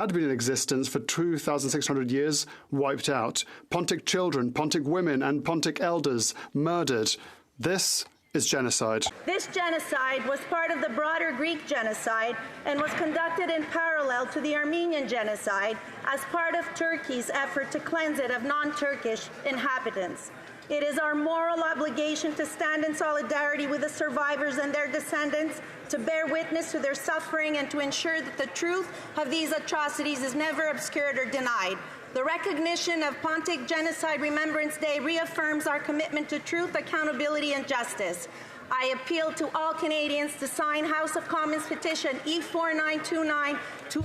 had been in existence for 2,600 years wiped out. Pontic children, Pontic women, and Pontic elders murdered. This is genocide. This genocide was part of the broader Greek genocide and was conducted in parallel to the Armenian genocide as part of Turkey's effort to cleanse it of non-Turkish inhabitants. It is our moral obligation to stand in solidarity with the survivors and their descendants, to bear witness to their suffering, and to ensure that the truth of these atrocities is never obscured or denied. The recognition of Pontic Genocide Remembrance Day reaffirms our commitment to truth, accountability, and justice. I appeal to all Canadians to sign House of Commons petition E4929 to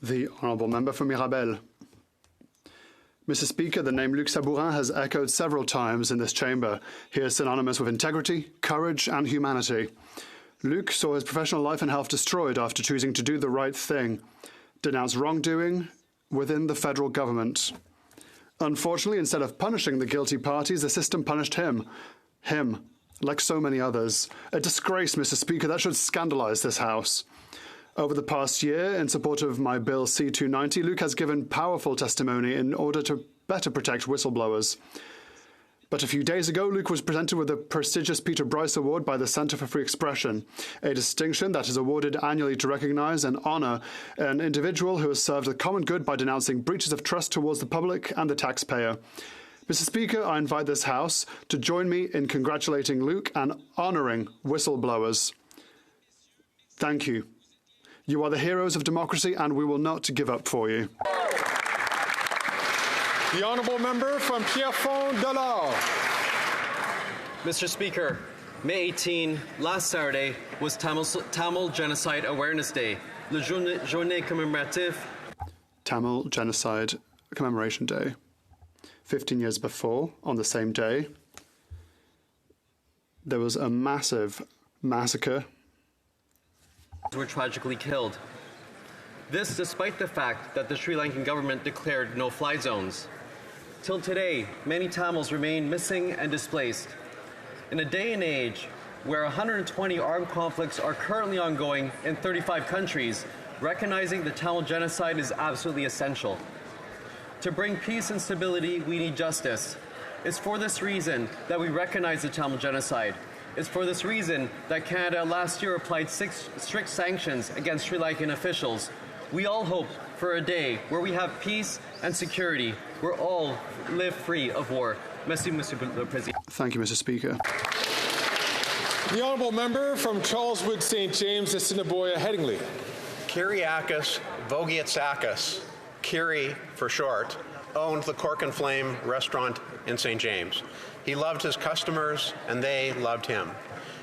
The Honourable Member for Mirabel. Mr. Speaker, the name Luc Sabourin has echoed several times in this chamber. He is synonymous with integrity, courage, and humanity. Luc saw his professional life and health destroyed after choosing to do the right thing, denounce wrongdoing within the federal government. Unfortunately, instead of punishing the guilty parties, the system punished him. Him, like so many others. A disgrace, Mr. Speaker, that should scandalise this House. Over the past year, in support of my Bill C-290, Luc has given powerful testimony in order to better protect whistleblowers. But a few days ago, Luc was presented with the prestigious Peter Bryce Award by the Centre for Free Expression, a distinction that is awarded annually to recognise and honour an individual who has served the common good by denouncing breaches of trust towards the public and the taxpayer. Mr. Speaker, I invite this House to join me in congratulating Luc and honouring whistleblowers. Thank you. You are the heroes of democracy, and we will not give up for you. The Honourable Member from Pierrefonds-Dollard. Mr. Speaker, May 18, last Saturday, was Tamil Genocide Awareness Day, le journée commémorative. Tamil Genocide Commemoration Day. 15 years before, on the same day, there was a massive massacre. Were tragically killed. This despite the fact that the Sri Lankan government declared no-fly zones. Till today, many Tamils remain missing and displaced. In a day and age where 120 armed conflicts are currently ongoing in 35 countries, recognizing the Tamil genocide is absolutely essential. To bring peace and stability, we need justice. It's for this reason that we recognize the Tamil genocide. It's for this reason that Canada last year applied 6 strict sanctions against Sri Lankan officials. We all hope for a day where we have peace and security, where all live free of war. Merci, Mr. President. Thank you, Mr. Speaker. The Honourable Member from Charleswood St. James, Assiniboia, Headingley. Kyriakis Vogiatsakis, Kiri for short, owned the Cork and Flame restaurant in St. James. He loved his customers, and they loved him.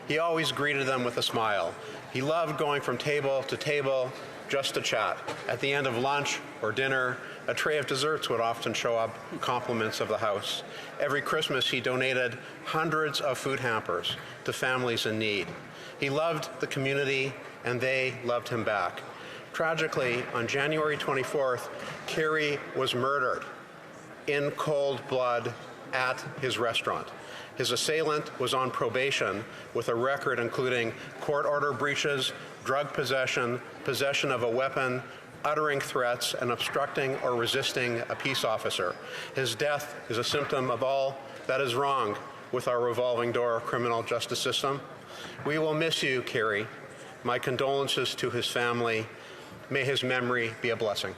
He always greeted them with a smile. He loved going from table to table just to chat. At the end of lunch or dinner, a tray of desserts would often show up, compliments of the house. Every Christmas, he donated hundreds of food hampers to families in need. He loved the community, and they loved him back. Tragically, on January 24th, Kerry was murdered in cold blood at his restaurant. His assailant was on probation with a record including court order breaches, drug possession, possession of a weapon, uttering threats, and obstructing or resisting a peace officer. His death is a symptom of all that is wrong with our revolving door criminal justice system. We will miss you, Kerry. My condolences to his family. May his memory be a blessing.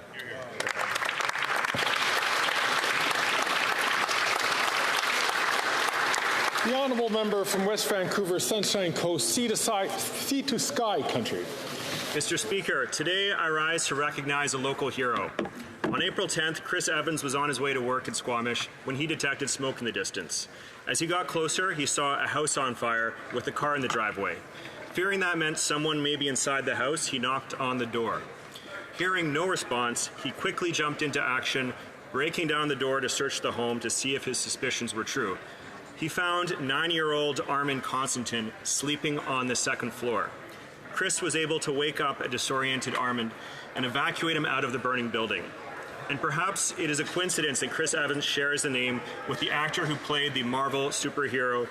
The Honourable Member from West Vancouver, Sunshine Coast, Sea to Sky Country. Mr. Speaker, today I rise to recognize a local hero. On April 10th, Chris Evans was on his way to work in Squamish when he detected smoke in the distance. As he got closer, he saw a house on fire with a car in the driveway. Fearing that meant someone may be inside the house, he knocked on the door. Hearing no response, he quickly jumped into action, breaking down the door to search the home to see if his suspicions were true. He found 9-year-old Armin Constantin sleeping on the second floor. Chris was able to wake up a disoriented Armin and evacuate him out of the burning building. And perhaps it is a coincidence that Chris Evans shares the name with the actor who played the Marvel superhero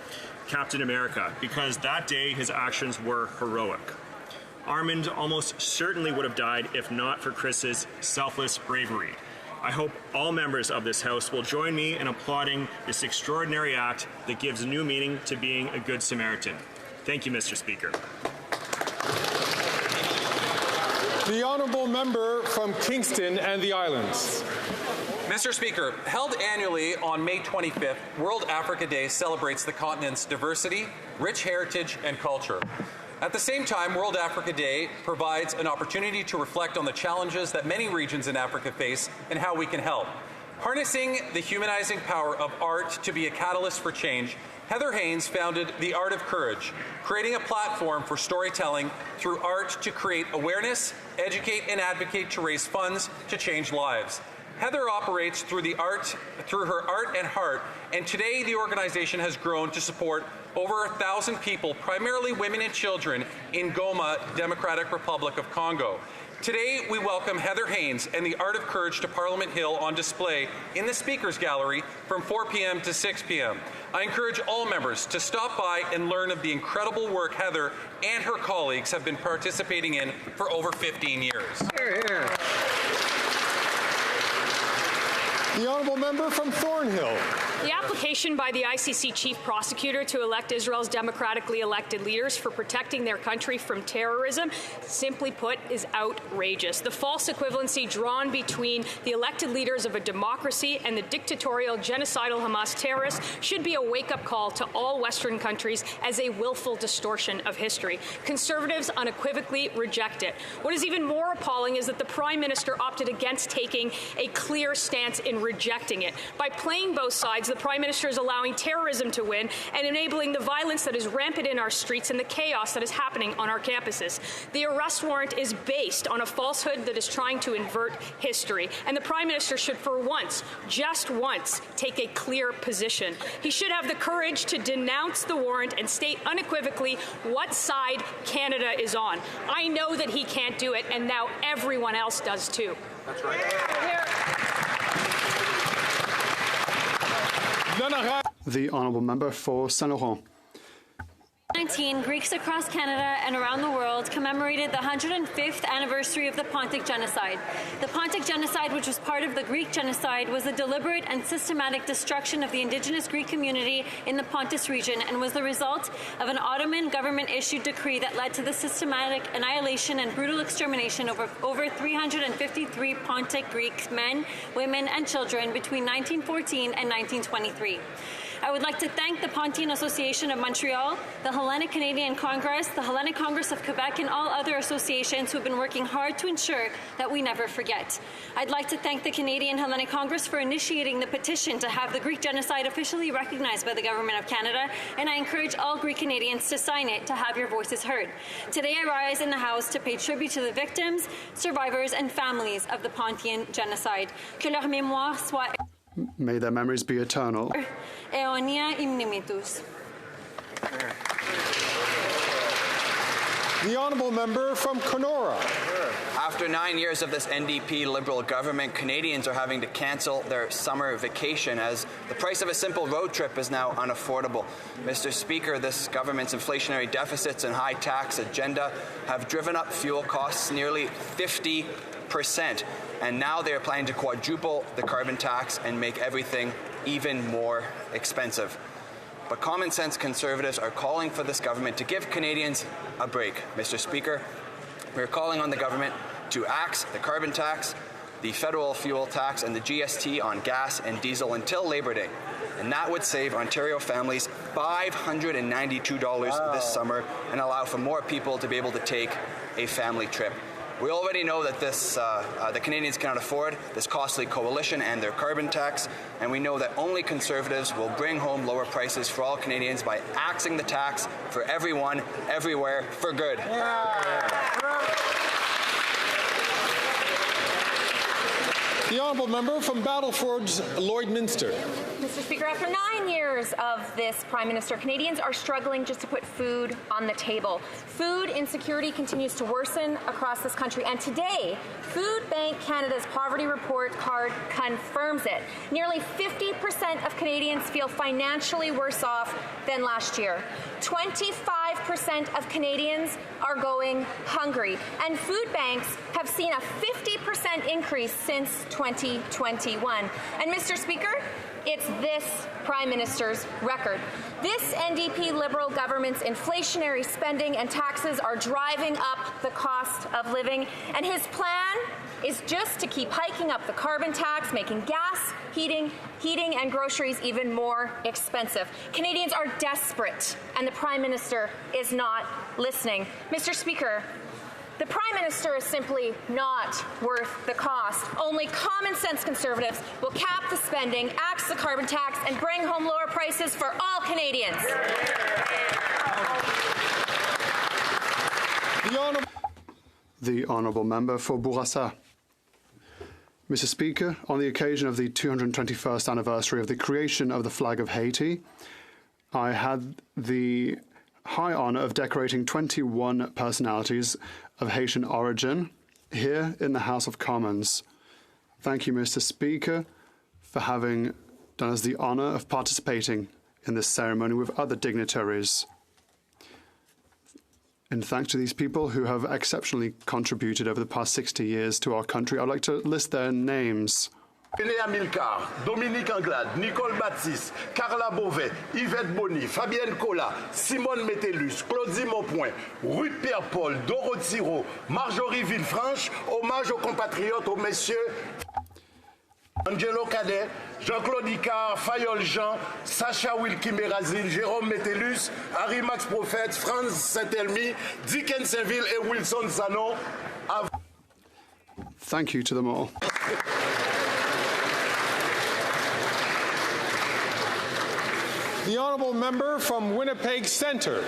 Captain America, because that day his actions were heroic. Armand almost certainly would have died if not for Chris's selfless bravery. I hope all members of this House will join me in applauding this extraordinary act that gives new meaning to being a good Samaritan. Thank you, Mr. Speaker. The honourable member from Kingston and the Islands. Mr. Speaker, held annually on May 25th, World Africa Day celebrates the continent's diversity, rich heritage, and culture. At the same time, World Africa Day provides an opportunity to reflect on the challenges that many regions in Africa face and how we can help. Harnessing the humanizing power of art to be a catalyst for change, Heather Haynes founded The Art of Courage, creating a platform for storytelling through art to create awareness, educate, and advocate to raise funds to change lives. Heather operates through her art and heart, and today the organization has grown to support over 1,000 people, primarily women and children, in Goma, Democratic Republic of Congo. Today, we welcome Heather Haynes and The Art of Courage to Parliament Hill on display in the Speaker's Gallery from 4 p.m. to 6 p.m. I encourage all members to stop by and learn of the incredible work Heather and her colleagues have been participating in for over 15 years. Hear, hear. The honourable member from Thornhill. The application by the ICC chief prosecutor to elect Israel's democratically elected leaders for protecting their country from terrorism, simply put, is outrageous. The false equivalency drawn between the elected leaders of a democracy and the dictatorial, genocidal Hamas terrorists should be a wake-up call to all Western countries as a willful distortion of history. Conservatives unequivocally reject it. What is even more appalling is that the Prime Minister opted against taking a clear stance in rejecting it. By playing both sides, the Prime Minister is allowing terrorism to win and enabling the violence that is rampant in our streets and the chaos that is happening on our campuses. The arrest warrant is based on a falsehood that is trying to invert history, and the Prime Minister should for once, just once, take a clear position. He should have the courage to denounce the warrant and state unequivocally what side Canada is on. I know that he can't do it, and now everyone else does too. That's right. The honourable member for Saint-Laurent. 2019, Greeks across Canada and around the world commemorated the 105th anniversary of the Pontic Genocide. The Pontic Genocide, which was part of the Greek Genocide, was a deliberate and systematic destruction of the indigenous Greek community in the Pontus region and was the result of an Ottoman government-issued decree that led to the systematic annihilation and brutal extermination of over 353 Pontic Greek men, women, and children between 1914 and 1923. I would like to thank the Pontian Association of Montreal, the Hellenic Canadian Congress, the Hellenic Congress of Quebec, and all other associations who have been working hard to ensure that we never forget. I'd like to thank the Canadian Hellenic Congress for initiating the petition to have the Greek genocide officially recognized by the Government of Canada, and I encourage all Greek Canadians to sign it to have your voices heard. Today I rise in the House to pay tribute to the victims, survivors, and families of the Pontian Genocide. Que leur mémoire soit May their memories be eternal. Aeonia imnimitus. The honourable member from Kenora. After 9 years of this NDP Liberal government, Canadians are having to cancel their summer vacation as the price of a simple road trip is now unaffordable. Mr. Speaker, this government's inflationary deficits and high tax agenda have driven up fuel costs nearly 50%. And now they are planning to quadruple the carbon tax and make everything even more expensive. But common sense Conservatives are calling for this government to give Canadians a break. Mr. Speaker, we are calling on the government to axe the carbon tax, the federal fuel tax, and the GST on gas and diesel until Labor Day. And that would save Ontario families $592 this summer and allow for more people to be able to take a family trip. We already know that the Canadians cannot afford this costly coalition and their carbon tax, and we know that only Conservatives will bring home lower prices for all Canadians by axing the tax for everyone, everywhere, for good. The honourable member from Battleford's Lloydminster. Mr. Speaker, after 9 years of this Prime Minister, Canadians are struggling just to put food on the table. Food insecurity continues to worsen across this country, and today, Food Bank Canada's poverty report card confirms it. Nearly 50% of Canadians feel financially worse off than last year. 25% of Canadians are going hungry, and food banks have seen a 50% increase since 2021. And Mr. Speaker, it's this Prime Minister's record. This NDP Liberal government's inflationary spending and taxes are driving up the cost of living, and his plan is just to keep hiking up the carbon tax, making gas, heating and groceries even more expensive. Canadians are desperate, and the Prime Minister is not listening. Mr. Speaker, the Prime Minister is simply not worth the cost. Only common-sense Conservatives will cap the spending, axe the carbon tax, and bring home lower prices for all Canadians. The Honourable Member for Bourassa. Mr. Speaker, on the occasion of the 221st anniversary of the creation of the flag of Haiti, I had the high honour of decorating 21 personalities of Haitian origin here in the House of Commons. Thank you, Mr. Speaker, for having done us the honour of participating in this ceremony with other dignitaries. And thanks to these people who have exceptionally contributed over the past 60 years to our country, I'd like to list their names. René Amilcar, Dominique Anglade, Nicole Baptiste, Carla Beauvais, Yvette Bonny, Fabienne Collat, Simone Métellus, Claudie Maupoint, Ruth Pierre-Paul, Dorothy Rowe, Marjorie Villefranche, hommage aux compatriotes, aux messieurs Angelo Cadet, Jean-Claude Icard, Fayol Jean, Sacha Wilkie Mérazil, Jérôme Métellus, Harry Max Prophète, Franz Saint-Elmy, Dickens Saint-Ville et Wilson Sanon. Thank you to them all. The honourable member from Winnipeg Centre.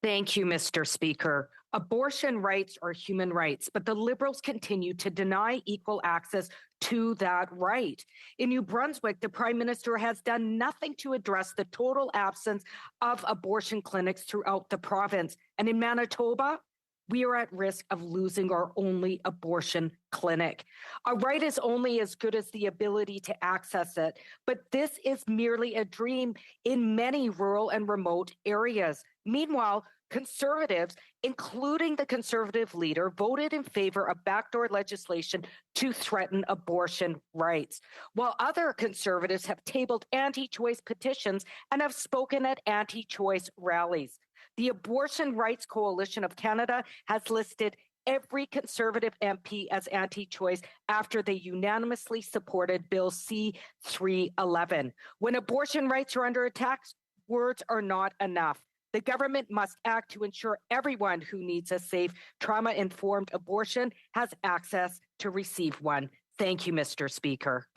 Thank you, Mr. Speaker. Abortion rights are human rights, but the Liberals continue to deny equal access to that right. In New Brunswick, the Prime Minister has done nothing to address the total absence of abortion clinics throughout the province. And in Manitoba, we are at risk of losing our only abortion clinic. A right is only as good as the ability to access it, but this is merely a dream in many rural and remote areas. Meanwhile, Conservatives, including the Conservative leader, voted in favor of backdoor legislation to threaten abortion rights, while other Conservatives have tabled anti-choice petitions and have spoken at anti-choice rallies. The Abortion Rights Coalition of Canada has listed every Conservative MP as anti-choice after they unanimously supported Bill C-311. When abortion rights are under attack, words are not enough. The government must act to ensure everyone who needs a safe, trauma-informed abortion has access to receive one. Thank you, Mr. Speaker.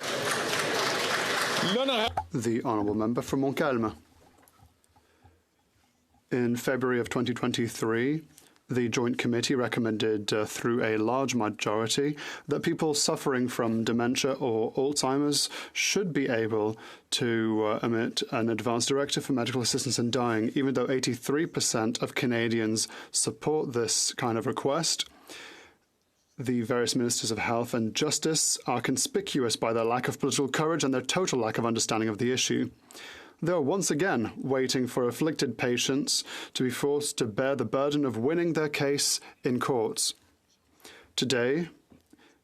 The Honourable Member from Montcalm. In February of 2023, the Joint Committee recommended through a large majority that people suffering from dementia or Alzheimer's should be able to emit an advance directive for medical assistance in dying, even though 83% of Canadians support this kind of request. The various ministers of health and justice are conspicuous by their lack of political courage and their total lack of understanding of the issue. They are once again waiting for afflicted patients to be forced to bear the burden of winning their case in courts. Today,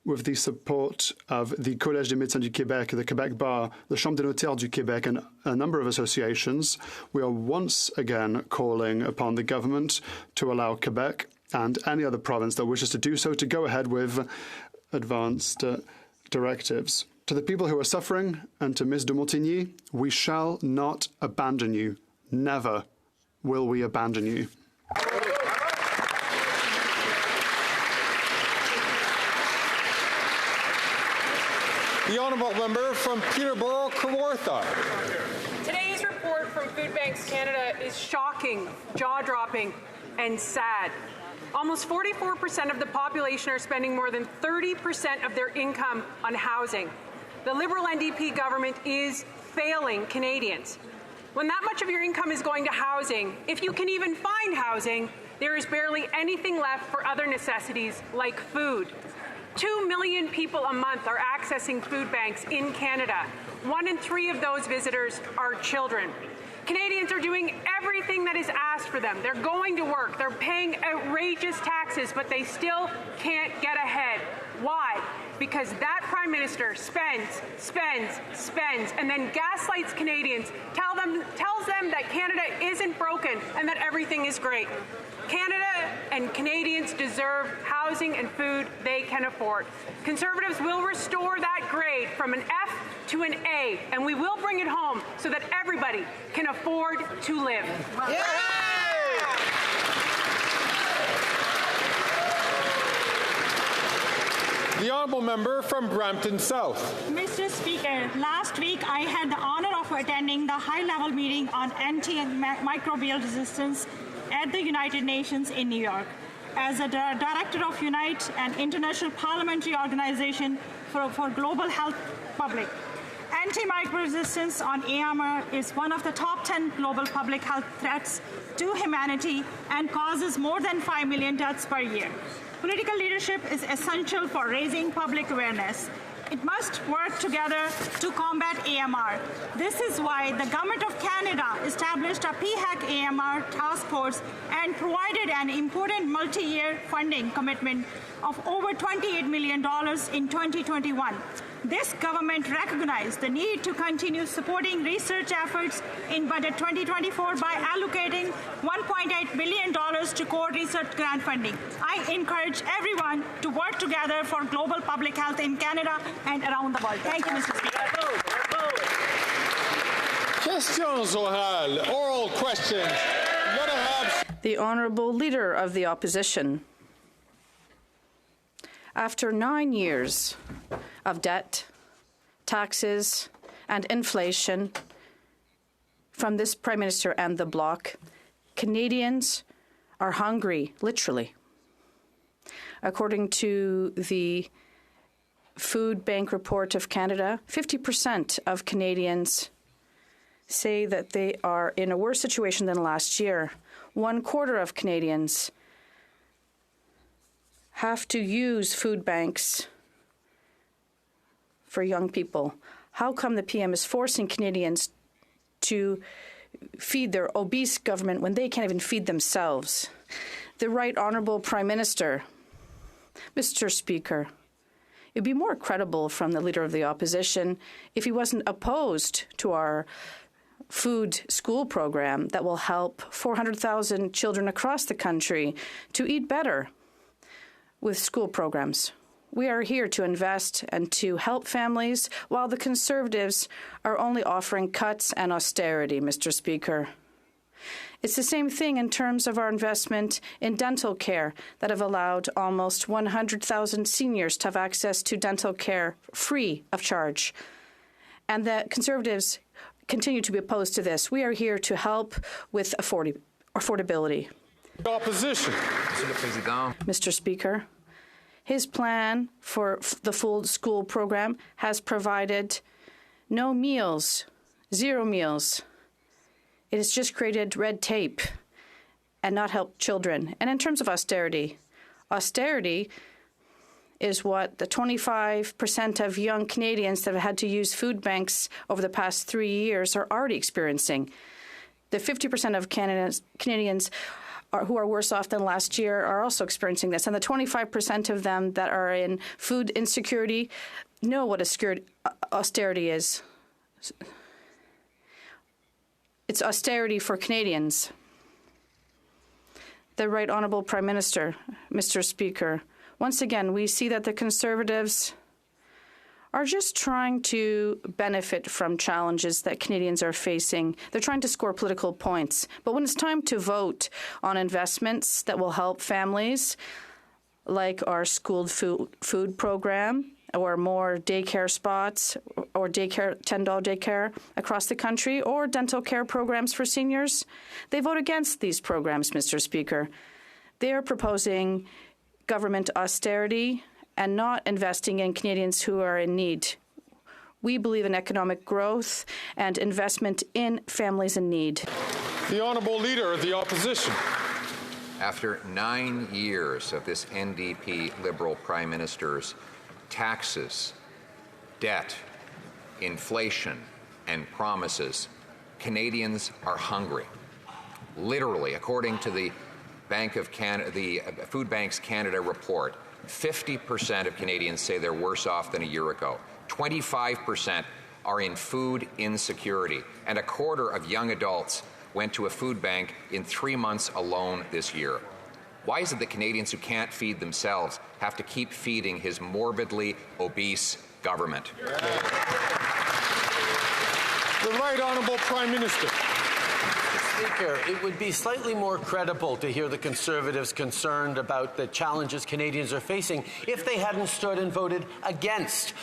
with the support of the Collège des Médecins du Québec, the Quebec Bar, the Chambre des Notaires du Québec, and a number of associations, we are once again calling upon the government to allow Quebec and any other province that wishes to do so to go ahead with advanced directives. To the people who are suffering and to Ms. de Montigny, we shall not abandon you. Never will we abandon you. The honourable member from Peterborough, Kawartha. Today's report from Food Banks Canada is shocking, jaw-dropping, and sad. Almost 44% of the population are spending more than 30% of their income on housing. The Liberal NDP government is failing Canadians. When that much of your income is going to housing, if you can even find housing, there is barely anything left for other necessities like food. 2 million people a month are accessing food banks in Canada. 1 in 3 of those visitors are children. Canadians are doing everything that is asked for them. They're going to work. They're paying outrageous taxes, but they still can't get ahead. Why? Because that Prime Minister spends, and then gaslights Canadians, tells them that Canada isn't broken and that everything is great. Canada and Canadians deserve housing and food they can afford. Conservatives will restore that grade from an F to an A, and we will bring it home so that everybody can afford to live. Yeah. The honourable member from Brampton South. Mr. Speaker, last week I had the honour of attending the high-level meeting on antimicrobial resistance at the United Nations in New York. As a director of UNITE, an international parliamentary organization for global health public, antimicrobial resistance on AMR is one of the top 10 global public health threats to humanity and causes more than 5 million deaths per year. Political leadership is essential for raising public awareness. It must work together to combat AMR. This is why the Government of Canada established a PHAC AMR task force and provided an important multi-year funding commitment of over $28 million in 2021. This government recognized the need to continue supporting research efforts in budget 2024 by allocating $1.8 billion to core research grant funding. I encourage everyone to work together for global public health in Canada and around the world. Thank you, Mr. Speaker. Questions orales, oral questions. The Honourable Leader of the Opposition. After 9 years of debt, taxes, and inflation from this Prime Minister and the Bloc, Canadians are hungry, literally. According to the Food Bank Report of Canada, 50% of Canadians say that they are in a worse situation than last year. 1/4 of Canadians have to use food banks for young people. How come the PM is forcing Canadians to feed their obese government when they can't even feed themselves? The Right Honourable Prime Minister, Mr. Speaker, it would be more credible from the Leader of the Opposition if he wasn't opposed to our food school program that will help 400,000 children across the country to eat better with school programs. We are here to invest and to help families, while the Conservatives are only offering cuts and austerity, Mr. Speaker. It's the same thing in terms of our investment in dental care that have allowed almost 100,000 seniors to have access to dental care free of charge. And the Conservatives continue to be opposed to this. We are here to help with affordability. Opposition. Mr. Speaker, his plan for the full school program has provided no meals, 0 meals. It has just created red tape and not helped children. And in terms of austerity is what the 25% of young Canadians that have had to use food banks over the past 3 years are already experiencing. The 50% of Canadians who are worse off than last year are also experiencing this. And the 25% of them that are in food insecurity know what austerity is. It's austerity for Canadians. The Right Honourable Prime Minister, Mr. Speaker, once again, we see that the Conservatives are just trying to benefit from challenges that Canadians are facing. They're trying to score political points. But when it's time to vote on investments that will help families, like our school food program, or more daycare spots, or $10 daycare across the country, or dental care programs for seniors, they vote against these programs, Mr. Speaker. They are proposing government austerity and not investing in Canadians who are in need. We believe in economic growth and investment in families in need. The Honourable Leader of the Opposition. After 9 years of this NDP Liberal Prime Minister's taxes, debt, inflation, and promises, Canadians are hungry. Literally, according to the Food Bank's Canada report, 50% of Canadians say they're worse off than a year ago. 25% are in food insecurity, and a quarter of young adults went to a food bank in 3 months alone this year. Why is it that Canadians who can't feed themselves have to keep feeding his morbidly obese government? The Right Honourable Prime Minister. Speaker, it would be slightly more credible to hear the Conservatives concerned about the challenges Canadians are facing if they hadn't stood and voted against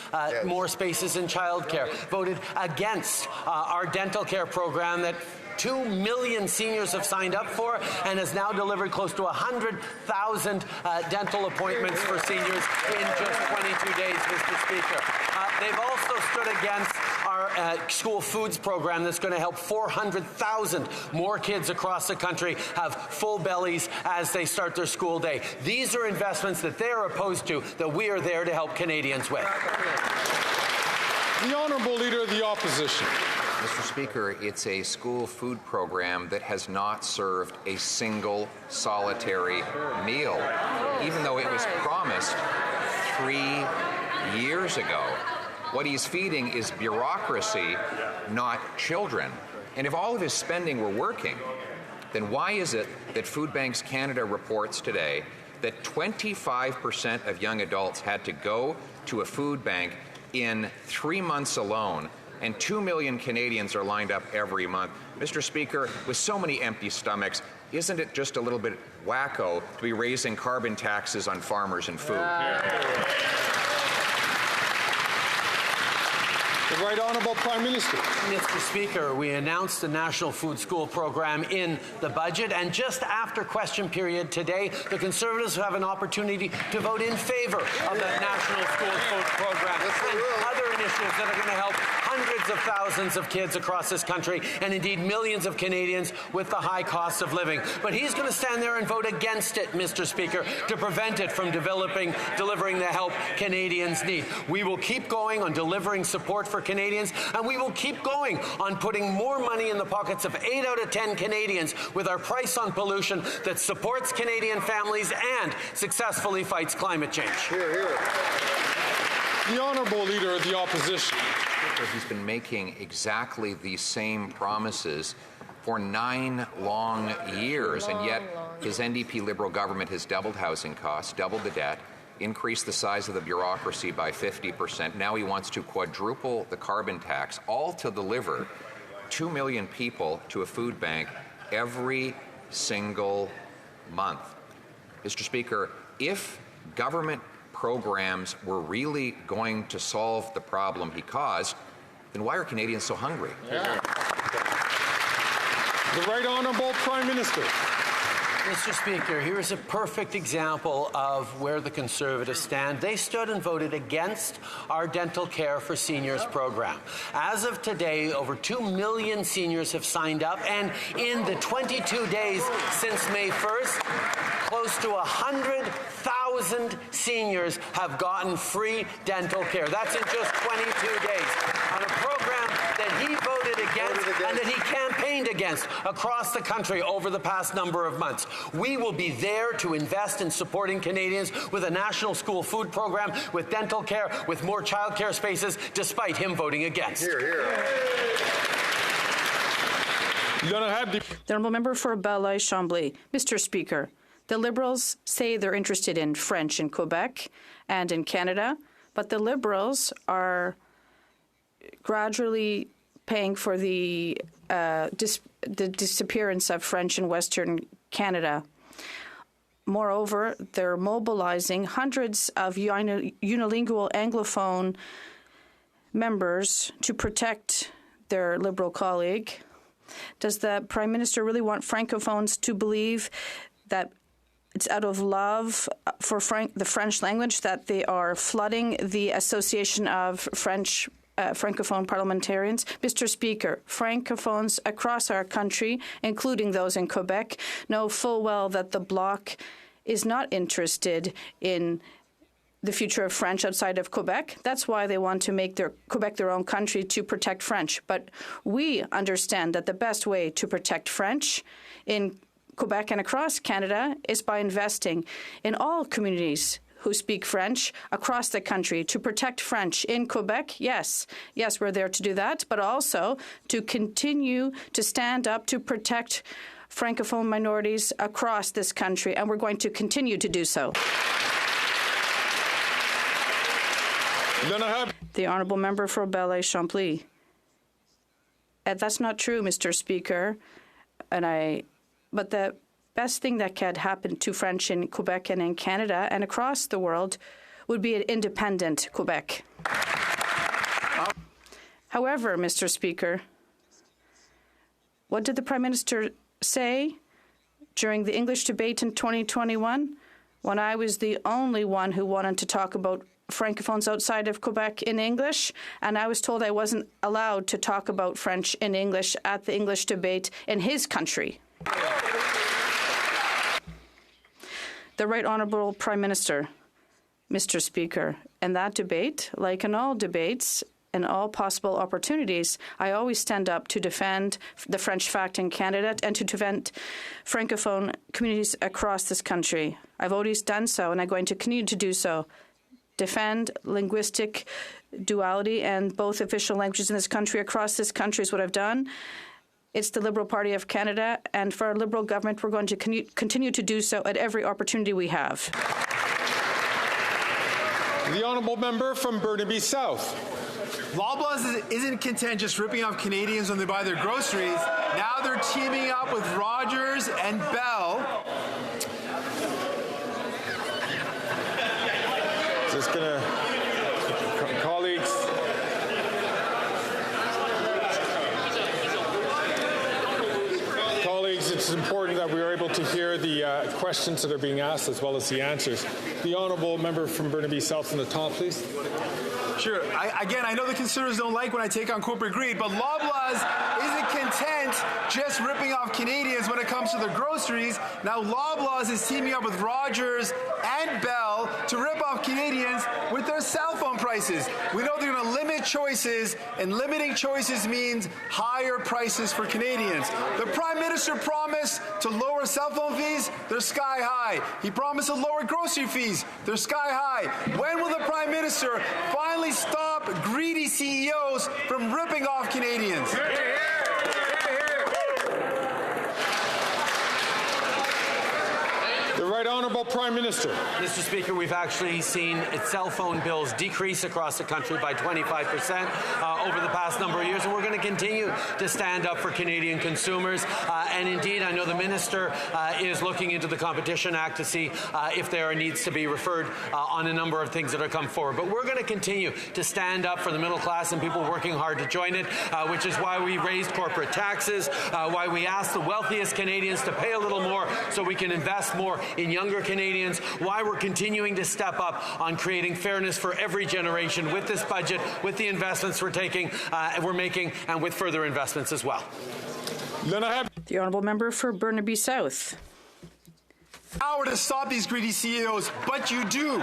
more spaces in childcare, voted against our dental care program that 2 million seniors have signed up for and has now delivered close to 100,000 dental appointments for seniors in just 22 days, Mr. Speaker. They've also stood against our school foods program that's going to help 400,000 more kids across the country have full bellies as they start their school day. These are investments that they're opposed to, that we are there to help Canadians with. The Honourable Leader of the Opposition. Mr. Speaker, it's a school food program that has not served a single solitary meal, even though it was promised 3 years ago. What he's feeding is bureaucracy, not children. And if all of his spending were working, then why is it that Food Banks Canada reports today that 25% of young adults had to go to a food bank in 3 months alone, and 2 million Canadians are lined up every month? Mr. Speaker, with so many empty stomachs, isn't it just a little bit wacko to be raising carbon taxes on farmers and food? The Right Honourable Prime Minister. Mr. Speaker, we announced the National Food School program in the budget, and just after question period today, the Conservatives have an opportunity to vote in favour of the National School Food program and other initiatives that are going to help hundreds of thousands of kids across this country and indeed millions of Canadians with the high cost of living. But he's going to stand there and vote against it, Mr. Speaker, to prevent it from delivering the help Canadians need. We will keep going on delivering support for Canadians, and we will keep going on putting more money in the pockets of 8 out of 10 Canadians with our price on pollution that supports Canadian families and successfully fights climate change. Hear, hear. The Honourable Leader of the Opposition. He's been making exactly the same promises for 9 long years, and yet his NDP Liberal government has doubled housing costs, doubled the debt, increased the size of the bureaucracy by 50%. Now he wants to quadruple the carbon tax, all to deliver 2 million people to a food bank every single month. Mr. Speaker, if government programs were really going to solve the problem he caused, then why are Canadians so hungry? The Right Honourable Prime Minister. Mr. Speaker, here is a perfect example of where the Conservatives stand. They stood and voted against our dental care for seniors program. As of today, over 2 million seniors have signed up, and in the 22 days since May 1st, close to 100,000 seniors have gotten free dental care. That's in just 22 days on a program that he voted against and that he campaigned against across the country over the past number of months. We will be there to invest in supporting Canadians with a national school food program, with dental care, with more childcare spaces, despite him voting against. Hear, hear. The Honourable Member for Belleuil-Chambly. Mr. Speaker, the Liberals say they're interested in French in Quebec and in Canada, but the Liberals are gradually paying for the disappearance of French in Western Canada. Moreover, they're mobilizing hundreds of unilingual Anglophone members to protect their Liberal colleague. Does the Prime Minister really want Francophones to believe that It's out of love for the French language that they are flooding the Association of French Francophone Parliamentarians. Mr. Speaker, Francophones across our country, including those in Quebec, know full well that the Bloc is not interested in the future of French outside of Quebec. That's why they want to make Quebec their own country to protect French. But we understand that the best way to protect French in Quebec and across Canada is by investing in all communities who speak French across the country to protect French in Quebec. Yes, we're there to do that, but also to continue to stand up to protect Francophone minorities across this country, and we're going to continue to do so. The Honourable Member for Belleuil-Champlain. That's not true, Mr. Speaker, but the best thing that could happen to French in Quebec and in Canada and across the world would be an independent Quebec. However, Mr. Speaker, what did the Prime Minister say during the English debate in 2021 when I was the only one who wanted to talk about Francophones outside of Quebec in English, and I was told I wasn't allowed to talk about French in English at the English debate in his country? The Right Honourable Prime Minister, Mr. Speaker, in that debate, like in all debates and all possible opportunities, I always stand up to defend the French fact in Canada and to defend Francophone communities across this country. I've always done so, and I'm going to continue to do so. Defend linguistic duality and both official languages in this country across this country is what I've done. It's the Liberal Party of Canada, and for our Liberal government, we're going to continue to do so at every opportunity we have. The Honourable Member from Burnaby South. Loblaws isn't content just ripping off Canadians when they buy their groceries. Now they're teaming up with Rogers and Bell. Just gonna, colleagues. Colleagues, it's important that we are able to hear the questions that are being asked as well as the answers. The Honourable Member from Burnaby South on the top, please. Sure. I know the Conservatives don't like when I take on corporate greed, but Loblaws isn't content just ripping off Canadians when it comes to their groceries. Now Loblaws is teaming up with Rogers and Bell to rip off Canadians with their cell phone prices. We know they're going to limit choices, and limiting choices means higher prices for Canadians. The Prime Minister promised to lower cell phone fees. They're sky high. He promised to lower grocery fees. They're sky high. When will the Prime Minister finally stop greedy CEOs from ripping off Canadians? The Right Honourable Prime Minister. Mr. Speaker, we've actually seen cell phone bills decrease across the country by 25% over the past number of years, and we're going to continue to stand up for Canadian consumers. And indeed, I know the Minister is looking into the Competition Act to see if there needs to be referred on a number of things that are come forward. But we're going to continue to stand up for the middle class and people working hard to join it, which is why we raised corporate taxes, why we asked the wealthiest Canadians to pay a little more so we can invest more in younger Canadians, why we're continuing to step up on creating fairness for every generation with this budget, with the investments we're making, and with further investments as well. The Honourable Member for Burnaby South. Power to stop these greedy CEOs, but you do.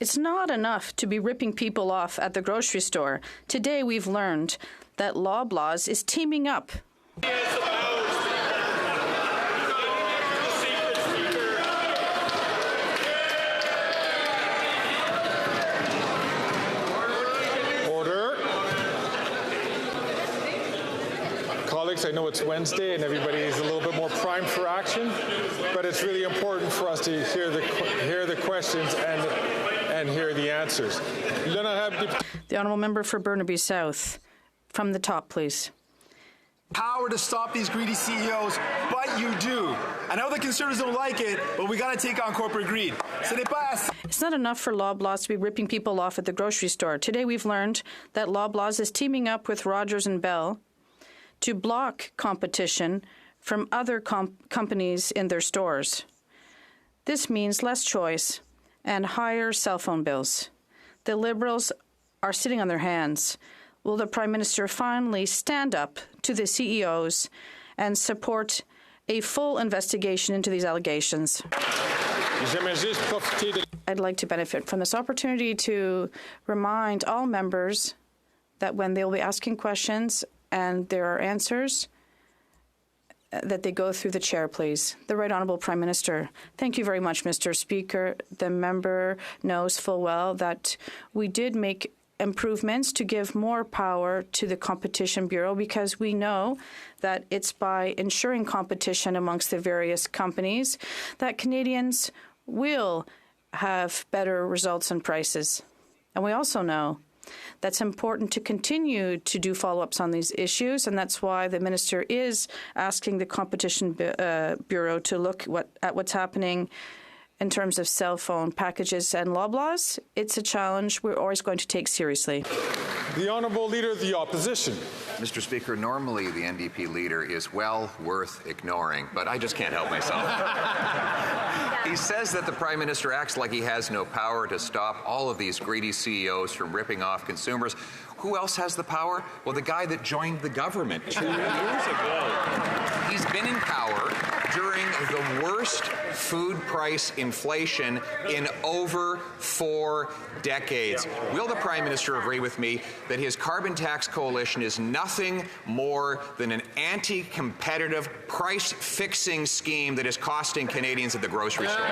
It's not enough to be ripping people off at the grocery store. Today we've learned that Loblaws is teaming up. I know it's Wednesday and everybody is a little bit more primed for action, but it's really important for us to hear the questions and hear the answers. The Honourable Member for Burnaby South. From the top, please. Power to stop these greedy CEOs, but you do. I know the Conservatives don't like it, but we got to take on corporate greed. It's not enough for Loblaws to be ripping people off at the grocery store. Today we've learned that Loblaws is teaming up with Rogers and Bell to block competition from other companies in their stores. This means less choice and higher cell phone bills. The Liberals are sitting on their hands. Will the Prime Minister finally stand up to the CEOs and support a full investigation into these allegations? I'd like to benefit from this opportunity to remind all members that when they'll be asking questions and there are answers, that they go through the chair, please. The Right Honourable Prime Minister. Thank you very much, Mr. Speaker. The member knows full well that we did make improvements to give more power to the Competition Bureau because we know that it's by ensuring competition amongst the various companies that Canadians will have better results and prices. And we also know that's important to continue to do follow-ups on these issues, and that's why the minister is asking the Competition Bureau to look at what's happening in terms of cell phone packages and Loblaws. It's a challenge we're always going to take seriously. The Honourable Leader of the Opposition. Mr. Speaker, normally the NDP leader is well worth ignoring, but I just can't help myself. He says that the Prime Minister acts like he has no power to stop all of these greedy CEOs from ripping off consumers. Who else has the power? Well, the guy that joined the government 2 years ago. He's been in power during the worst food price inflation in over 4 decades. Will the Prime Minister agree with me that his carbon tax coalition is nothing more than an anti-competitive price-fixing scheme that is costing Canadians at the grocery store?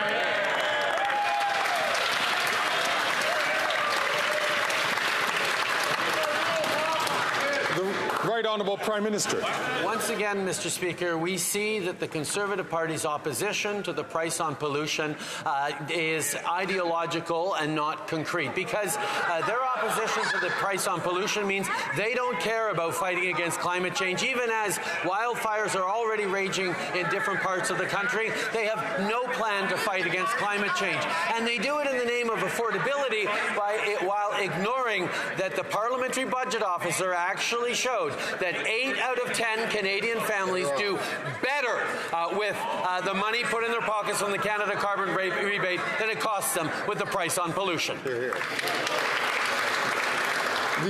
Right Honourable Prime Minister. Once again, Mr. Speaker, we see that the Conservative Party's opposition to the price on pollution is ideological and not concrete, because their opposition to the price on pollution means they don't care about fighting against climate change. Even as wildfires are already raging in different parts of the country, they have no plan to fight against climate change. And they do it in the name of affordability while ignoring that the Parliamentary Budget Officer actually showed that 8 out of 10 Canadian families do better with the money put in their pockets from the Canada Carbon Rebate than it costs them with the price on pollution. The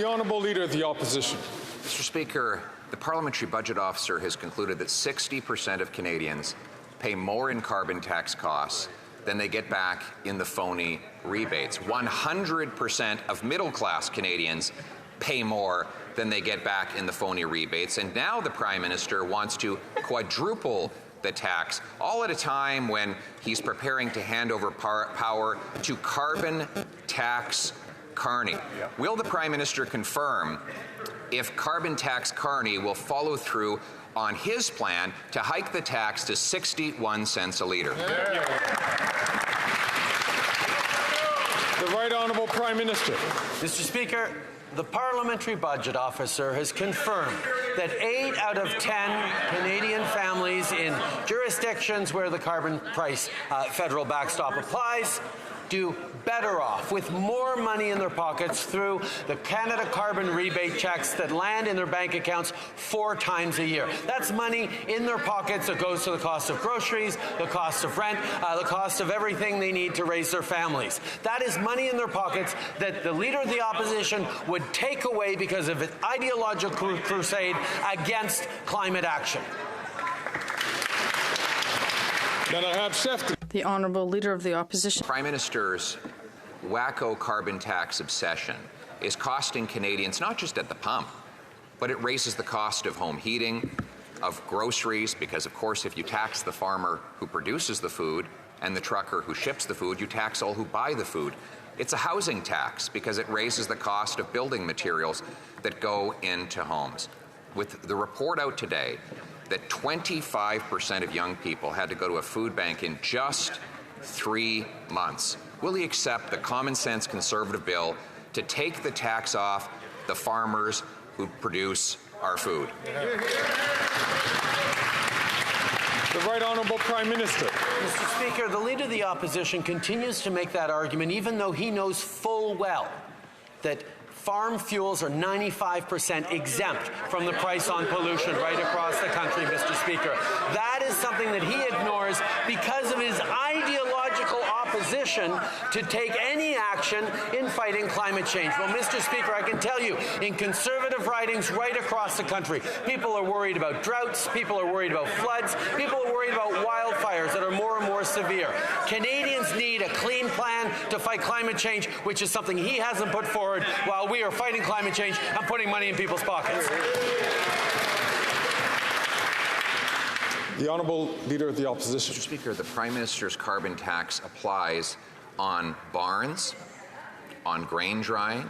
Honourable Leader of the Opposition. Mr. Speaker, the Parliamentary Budget Officer has concluded that 60% of Canadians pay more in carbon tax costs than they get back in the phony rebates. 100% of middle-class Canadians pay more than they get back in the phony rebates. And now the Prime Minister wants to quadruple the tax, all at a time when he's preparing to hand over power to carbon tax Carney. Will the Prime Minister confirm if carbon tax Carney will follow through on his plan to hike the tax to 61 cents a litre? The Right Honourable Prime Minister. Mr. Speaker, the Parliamentary Budget Officer has confirmed that 8 out of 10 Canadian families in jurisdictions where the carbon price federal backstop applies do better off with more money in their pockets through the Canada Carbon Rebate checks that land in their bank accounts 4 times a year. That's money in their pockets that goes to the cost of groceries, the cost of rent, the cost of everything they need to raise their families. That is money in their pockets that the Leader of the Opposition would take away because of its ideological crusade against climate action. The Honourable Leader of the Opposition. Prime Minister's wacko carbon tax obsession is costing Canadians not just at the pump, but it raises the cost of home heating, of groceries, because of course if you tax the farmer who produces the food and the trucker who ships the food, you tax all who buy the food. It's a housing tax because it raises the cost of building materials that go into homes. With the report out today that 25% of young people had to go to a food bank in just 3 months, will he accept the common sense Conservative bill to take the tax off the farmers who produce our food? The Right Honourable Prime Minister. Mr. Speaker, the Leader of the Opposition continues to make that argument even though he knows full well that farm fuels are 95% exempt from the price on pollution right across the country, Mr. Speaker. That is something that he ignores because of his ideological opposition to take any action in fighting climate change. Well, Mr. Speaker, I can tell you, in conservative ridings right across the country, people are worried about droughts, people are worried about floods, people are worried about wildfires that are more and more severe. Canadians need a clean plan to fight climate change, which is something he hasn't put forward, while we are fighting climate change and putting money in people's pockets. The Honourable Leader of the Opposition. Mr. Speaker, the Prime Minister's carbon tax applies on barns, on grain drying,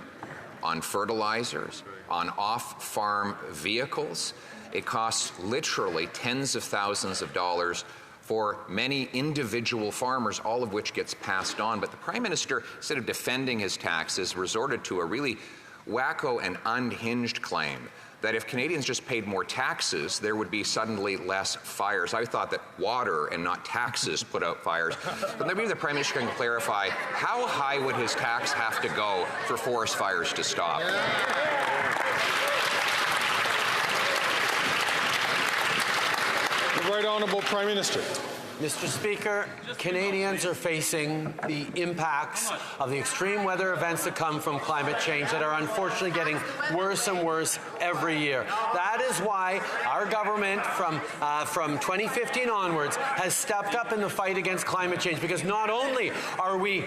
on fertilizers, on off-farm vehicles. It costs literally tens of thousands of dollars for many individual farmers, all of which gets passed on. But the Prime Minister, instead of defending his taxes, resorted to a really wacko and unhinged claim that if Canadians just paid more taxes, there would be suddenly less fires. I thought that water and not taxes put out fires. But maybe the Prime Minister can clarify, how high would his tax have to go for forest fires to stop? The Right Honourable Prime Minister. Mr. Speaker, Canadians are facing the impacts of the extreme weather events that come from climate change that are unfortunately getting worse and worse every year. That is why our government from 2015 onwards has stepped up in the fight against climate change, because not only are we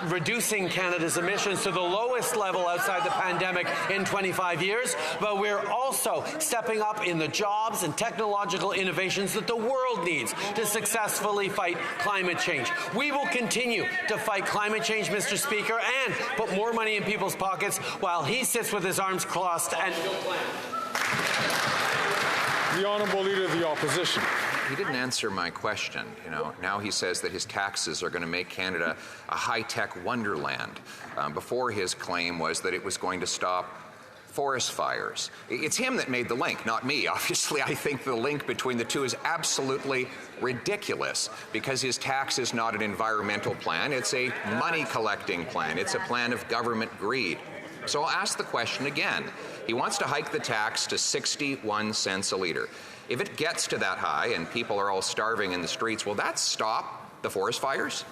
reducing Canada's emissions to the lowest level outside the pandemic in 25 years, but we're also stepping up in the jobs and technological innovations that the world needs to successfully fight climate change. We will continue to fight climate change, Mr. Speaker, and put more money in people's pockets while he sits with his arms crossed and no plan. The Honourable Leader of the Opposition. He didn't answer my question. Now he says that his taxes are going to make Canada a high-tech wonderland. Before, his claim was that it was going to stop forest fires. It's him that made the link, not me. Obviously, I think the link between the two is absolutely ridiculous, because his tax is not an environmental plan. It's a money-collecting plan. It's a plan of government greed. So I'll ask the question again. He wants to hike the tax to 61 cents a litre. If it gets to that high and people are all starving in the streets, will that stop the forest fires?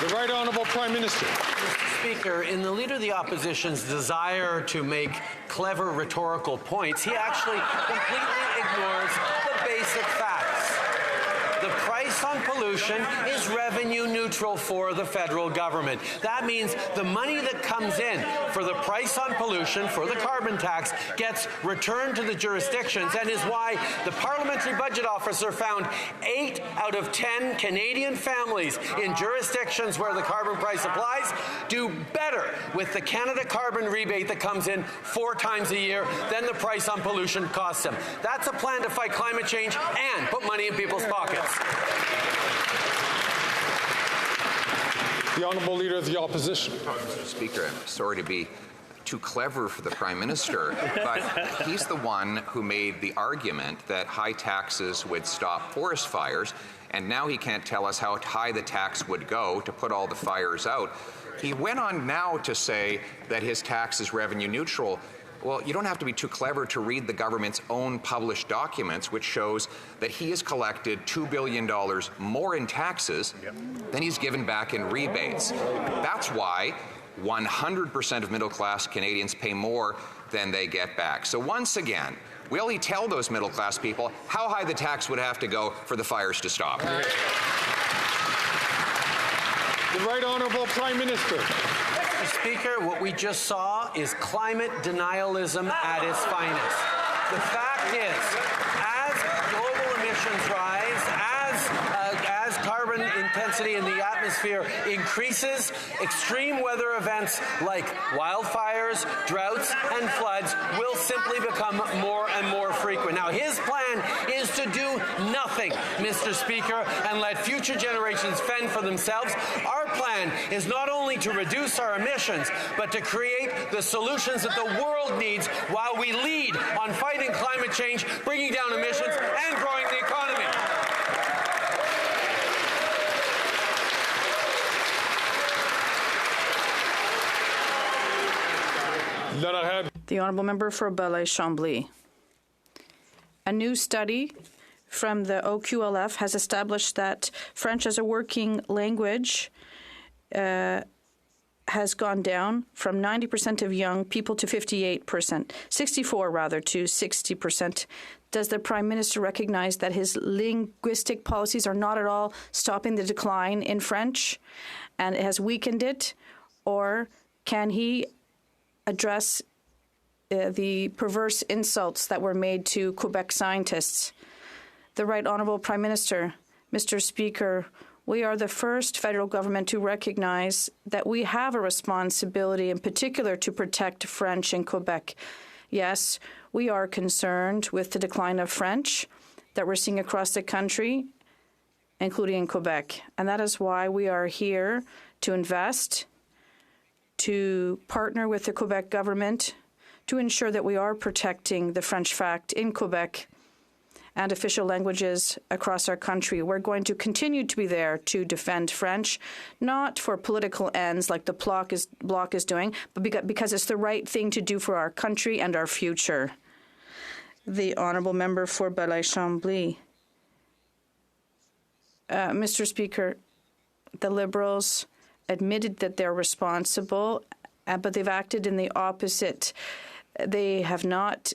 The Right Honourable Prime Minister. Mr. Speaker, in the Leader of the Opposition's desire to make clever rhetorical points, he actually completely ignores the basic facts. The price on pollution is revenue neutral for the federal government. That means the money that comes in for the price on pollution, for the carbon tax, gets returned to the jurisdictions, and is why the Parliamentary Budget Officer found 8 out of 10 Canadian families in jurisdictions where the carbon price applies do better with the Canada carbon rebate that comes in 4 times a year than the price on pollution costs them. That's a plan to fight climate change and put money in people's pockets. The Honourable Leader of the Opposition. Mr. Speaker, I'm sorry to be too clever for the Prime Minister, but he's the one who made the argument that high taxes would stop forest fires, and now he can't tell us how high the tax would go to put all the fires out. He went on now to say that his tax is revenue neutral. Well, you don't have to be too clever to read the government's own published documents, which shows that he has collected $2 billion more in taxes than he's given back in rebates. That's why 100% of middle-class Canadians pay more than they get back. So once again, will he tell those middle-class people how high the tax would have to go for the fires to stop? The Right Honourable Prime Minister. Mr. Speaker, what we just saw is climate denialism at its finest. The fact is, as global emissions rise, as carbon intensity in the atmosphere increases, extreme weather events like wildfires, droughts, and floods will simply become more and more frequent. Now, his plan is to do nothing, Mr. Speaker, and let future generations fend for themselves. Our plan is not only to reduce our emissions, but to create the solutions that the world needs while we lead on fighting climate change, bringing down emissions, and growing the economy. The Honourable Member for Belleuil-Chambly. A new study from the OQLF has established that French as a working language has gone down from 90% of young people to 58%, 64 rather, to 60%. Does the Prime Minister recognize that his linguistic policies are not at all stopping the decline in French and it has weakened it? Or can he address the perverse insults that were made to Quebec scientists? The Right Honourable Prime Minister. Mr. Speaker, we are the first federal government to recognize that we have a responsibility in particular to protect French in Quebec. Yes, we are concerned with the decline of French that we're seeing across the country, including in Quebec. And that is why we are here to invest, to partner with the Quebec government to ensure that we are protecting the French fact in Quebec and official languages across our country. We're going to continue to be there to defend French, not for political ends like the Bloc is doing, but because it's the right thing to do for our country and our future. The Honourable Member for Belleuil-Chambly. Mr. Speaker, the Liberals admitted that they're responsible, but they've acted in the opposite. They have not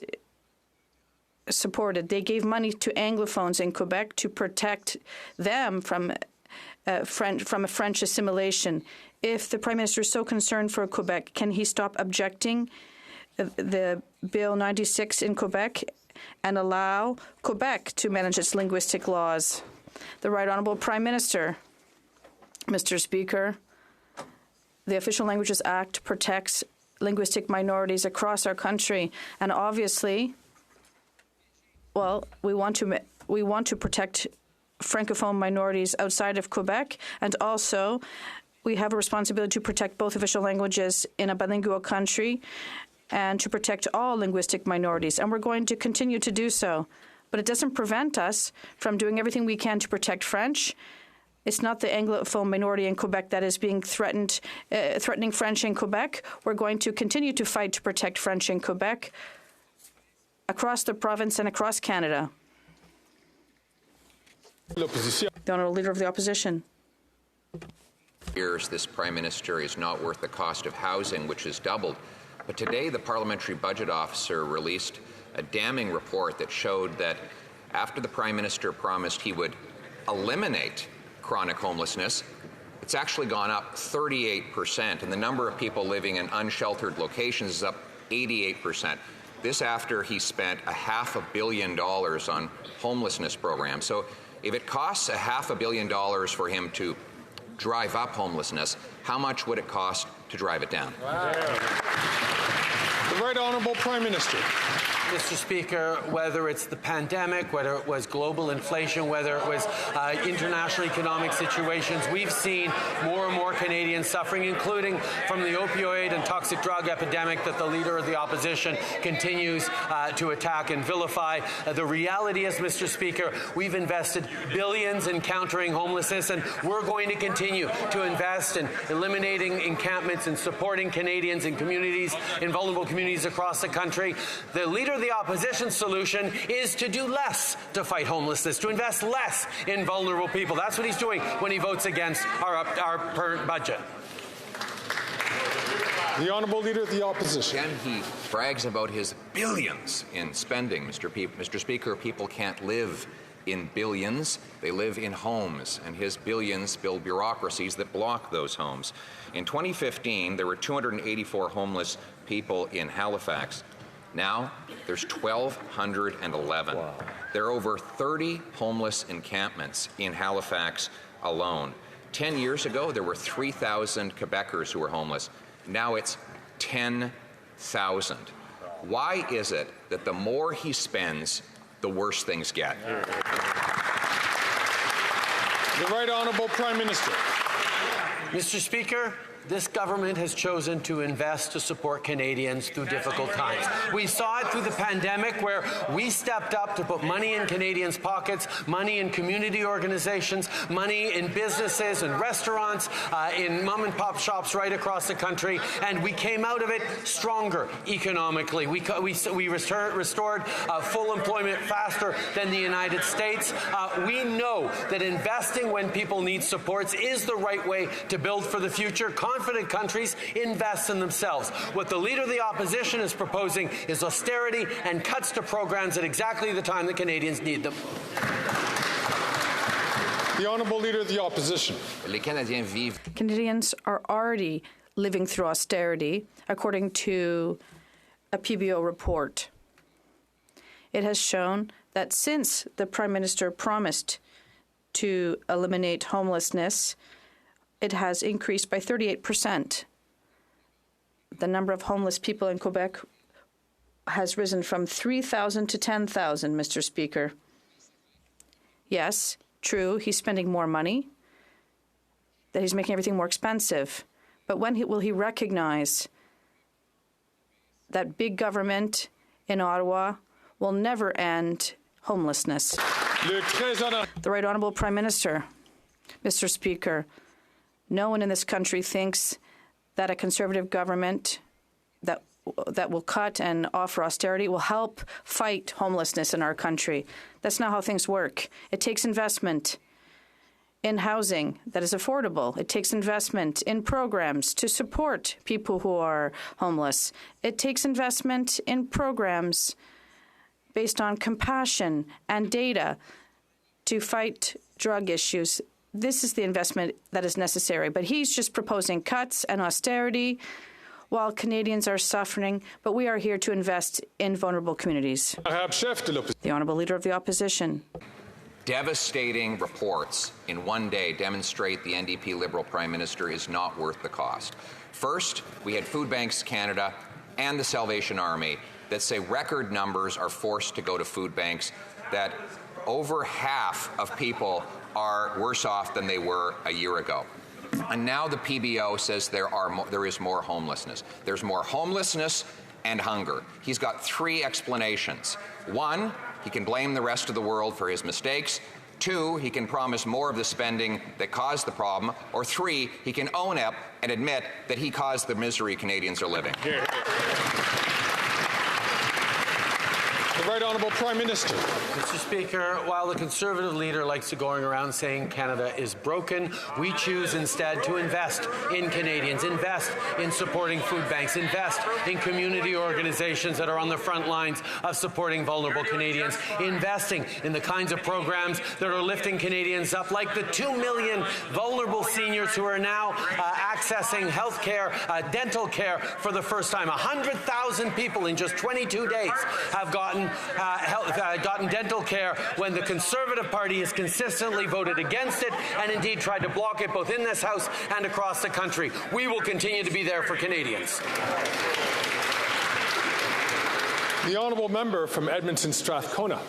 supported. They gave money to Anglophones in Quebec to protect them from a French assimilation. If the Prime Minister is so concerned for Quebec, can he stop objecting the Bill 96 in Quebec and allow Quebec to manage its linguistic laws? The Right Honourable Prime Minister. Mr. Speaker, the Official Languages Act protects linguistic minorities across our country, and obviously, well, we want to protect Francophone minorities outside of Quebec, and also we have a responsibility to protect both official languages in a bilingual country and to protect all linguistic minorities, and we're going to continue to do so. But it doesn't prevent us from doing everything we can to protect French. It's not the Anglophone minority in Quebec that is being threatening French in Quebec. We're going to continue to fight to protect French in Quebec, across the province and across Canada. The Honourable Leader of the Opposition. Years, this Prime Minister is not worth the cost of housing, which has doubled. But today, the Parliamentary Budget Officer released a damning report that showed that after the Prime Minister promised he would eliminate chronic homelessness, it's actually gone up 38%, and the number of people living in unsheltered locations is up 88%. This after he spent $500 million on homelessness programs. So if it costs $500 million for him to drive up homelessness, how much would it cost to drive it down? Wow. The Right Honourable Prime Minister. Mr. Speaker, whether it's the pandemic, whether it was global inflation, whether it was international economic situations, we've seen more and more Canadians suffering, including from the opioid and toxic drug epidemic that the Leader of the Opposition continues to attack and vilify. The reality is, Mr. Speaker, we've invested billions in countering homelessness, and we're going to continue to invest in eliminating encampments and supporting Canadians and communities, in vulnerable communities across the country. The Leader of the Opposition solution is to do less to fight homelessness, to invest less in vulnerable people. That's what he's doing when he votes against our current budget. The Honourable Leader of the Opposition. Again, he brags about his billions in spending, Mr. Speaker. People can't live in billions. They live in homes, and his billions build bureaucracies that block those homes. In 2015, there were 284 homeless people in Halifax. Now, there's 1,211. Wow. There are over 30 homeless encampments in Halifax alone. 10 years ago, there were 3,000 Quebecers who were homeless. Now it's 10,000. Why is it that the more he spends, the worse things get? The Right Honourable Prime Minister. Mr. Speaker, this government has chosen to invest to support Canadians through difficult times. We saw it through the pandemic, where we stepped up to put money in Canadians' pockets, money in community organizations, money in businesses and restaurants, in mom-and-pop shops right across the country, and we came out of it stronger economically. We restored full employment faster than the United States. We know that investing when people need supports is the right way to build for the future. Confident countries invest in themselves. What the Leader of the Opposition is proposing is austerity and cuts to programs at exactly the time that Canadians need them. The Honourable Leader of the Opposition. Canadians are already living through austerity, according to a PBO report. It has shown that since the Prime Minister promised to eliminate homelessness, it has increased by 38%. The number of homeless people in Quebec has risen from 3,000 to 10,000, Mr. Speaker. Yes, true, he's spending more money, that he's making everything more expensive. But when will he recognize that big government in Ottawa will never end homelessness? The Right Honourable Prime Minister, Mr. Speaker, no one in this country thinks that a Conservative government that will cut and offer austerity will help fight homelessness in our country. That's not how things work. It takes investment in housing that is affordable. It takes investment in programs to support people who are homeless. It takes investment in programs based on compassion and data to fight drug issues. This is the investment that is necessary. But he's just proposing cuts and austerity while Canadians are suffering. But we are here to invest in vulnerable communities. The Honourable Leader of the Opposition. Devastating reports in one day demonstrate the NDP Liberal Prime Minister is not worth the cost. First, we had Food Banks Canada and the Salvation Army that say record numbers are forced to go to food banks, that over half of people are worse off than they were a year ago. And now the PBO says there is more homelessness. There's more homelessness and hunger. He's got three explanations. One, he can blame the rest of the world for his mistakes. Two, he can promise more of the spending that caused the problem. Or three, he can own up and admit that he caused the misery Canadians are living. Here, here. The Right Honourable Prime Minister. Mr. Speaker, while the Conservative leader likes to going around saying Canada is broken, we choose instead to invest in Canadians, invest in supporting food banks, invest in community organizations that are on the front lines of supporting vulnerable Canadians, investing in the kinds of programs that are lifting Canadians up, like the 2 million vulnerable seniors who are now accessing health care, dental care for the first time. 100,000 people in just 22 days have gotten dental care when the Conservative Party has consistently voted against it and indeed tried to block it both in this House and across the country. We will continue to be there for Canadians. The Honourable Member from Edmonton Strathcona.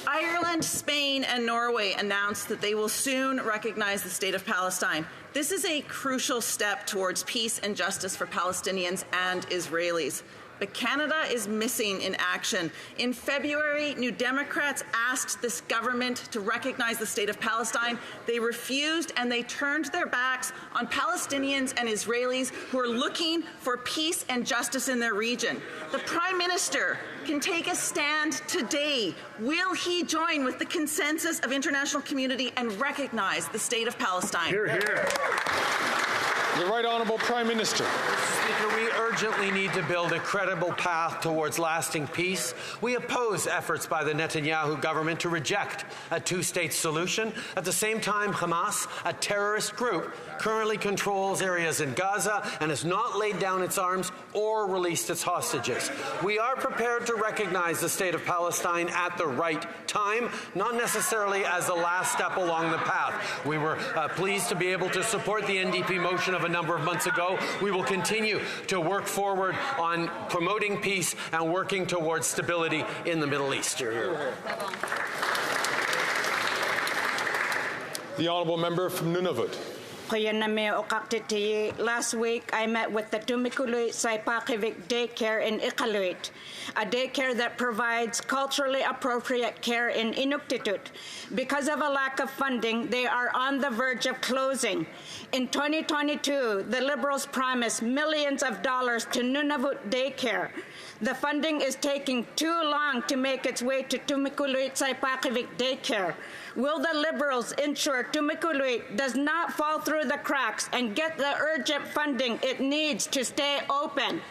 Ireland, Spain, and Norway announced that they will soon recognize the State of Palestine. This is a crucial step towards peace and justice for Palestinians and Israelis. But Canada is missing in action. In February, New Democrats asked this government to recognize the State of Palestine. They refused, and they turned their backs on Palestinians and Israelis who are looking for peace and justice in their region. The Prime Minister can take a stand today. Will he join with the consensus of international community and recognize the State of Palestine? Hear, hear. The Right Honourable Prime Minister. Mr. Speaker, we urgently need to build a credible path towards lasting peace. We oppose efforts by the Netanyahu government to reject a two-state solution. At the same time, Hamas, a terrorist group, currently controls areas in Gaza and has not laid down its arms or released its hostages. We are prepared to recognize the State of Palestine at the right time, not necessarily as the last step along the path. We were pleased to be able to support the NDP motion of a number of months ago. We will continue to work forward on promoting peace and working towards stability in the Middle East. The Honourable Member from Nunavut. Last week, I met with the Tumikulut Saipakivik Daycare in Iqaluit, a daycare that provides culturally appropriate care in Inuktitut. Because of a lack of funding, they are on the verge of closing. In 2022, the Liberals promised millions of dollars to Nunavut Daycare. The funding is taking too long to make its way to Tumikulut Saipakivik Daycare. Will the Liberals ensure Tumikulut does not fall through the cracks and get the urgent funding it needs to stay open?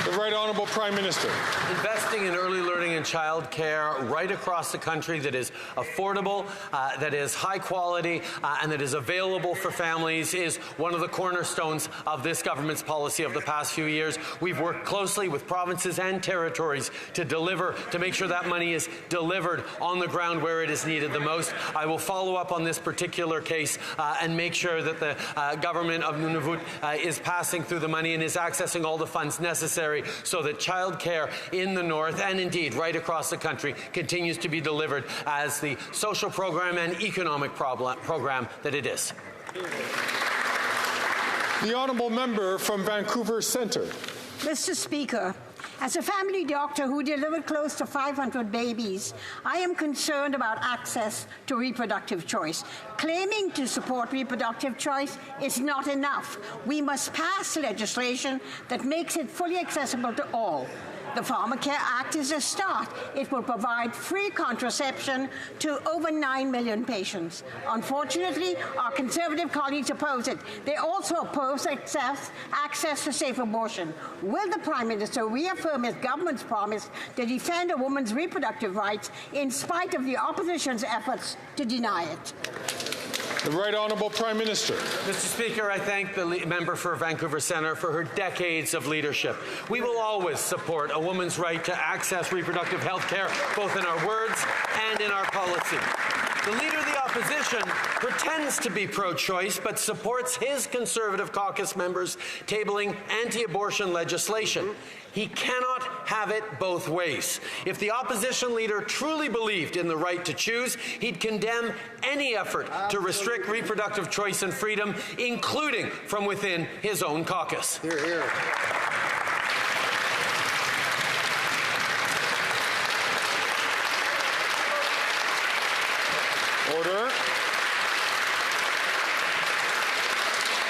The Right Honourable Prime Minister. Investing in early learning and child care right across the country that is affordable, that is high quality, and that is available for families is one of the cornerstones of this government's policy of the past few years. We've worked closely with provinces and territories to make sure that money is delivered on the ground where it is needed the most. I will follow up on this particular case and make sure that the government of Nunavut is passing through the money and is accessing all the funds necessary so that child care in the north and indeed right across the country continues to be delivered as the social program and economic program that it is. The honourable member from Vancouver Centre. Mr. Speaker, as a family doctor who delivered close to 500 babies, I am concerned about access to reproductive choice. Claiming to support reproductive choice is not enough. We must pass legislation that makes it fully accessible to all. The Pharmacare Act is a start. It will provide free contraception to over 9 million patients. Unfortunately, our Conservative colleagues oppose it. They also oppose access to safe abortion. Will the Prime Minister reaffirm his government's promise to defend a woman's reproductive rights in spite of the opposition's efforts to deny it? The Right Honourable Prime Minister. Mr. Speaker, I thank the member for Vancouver Centre for her decades of leadership. We will always support a woman's right to access reproductive health care, both in our words and in our policy. The Leader of the Opposition pretends to be pro-choice, but supports his Conservative caucus members tabling anti-abortion legislation. He cannot have it both ways. If the opposition leader truly believed in the right to choose, he'd condemn any effort to restrict reproductive choice and freedom, including from within his own caucus. Hear, hear. Order.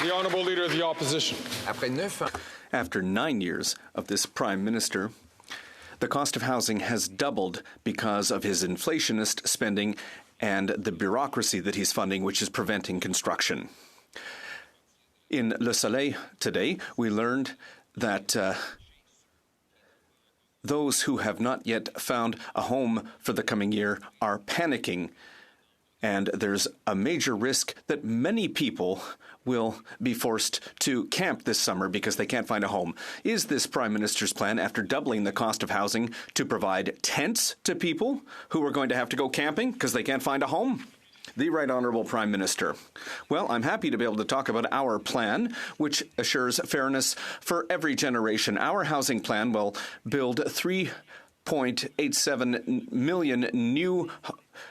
The Honourable Leader of the Opposition. After 9 years of this Prime Minister, the cost of housing has doubled because of his inflationist spending and the bureaucracy that he's funding, which is preventing construction. In Le Soleil today, we learned that those who have not yet found a home for the coming year are panicking. And there's a major risk that many people will be forced to camp this summer because they can't find a home. Is this Prime Minister's plan, after doubling the cost of housing, to provide tents to people who are going to have to go camping because they can't find a home? The Right Honourable Prime Minister. Well, I'm happy to be able to talk about our plan, which assures fairness for every generation. Our housing plan will build 3.87 million new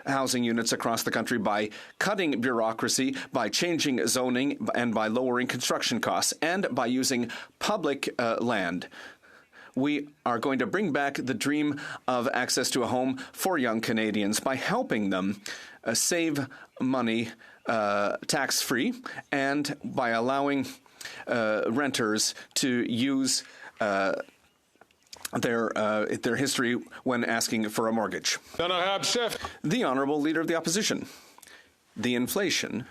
housing units across the country by cutting bureaucracy, by changing zoning, and by lowering construction costs, and by using public land. We are going to bring back the dream of access to a home for young Canadians by helping them save money tax-free, and by allowing renters to use their history when asking for a mortgage. The Honourable Leader of the Opposition. The inflation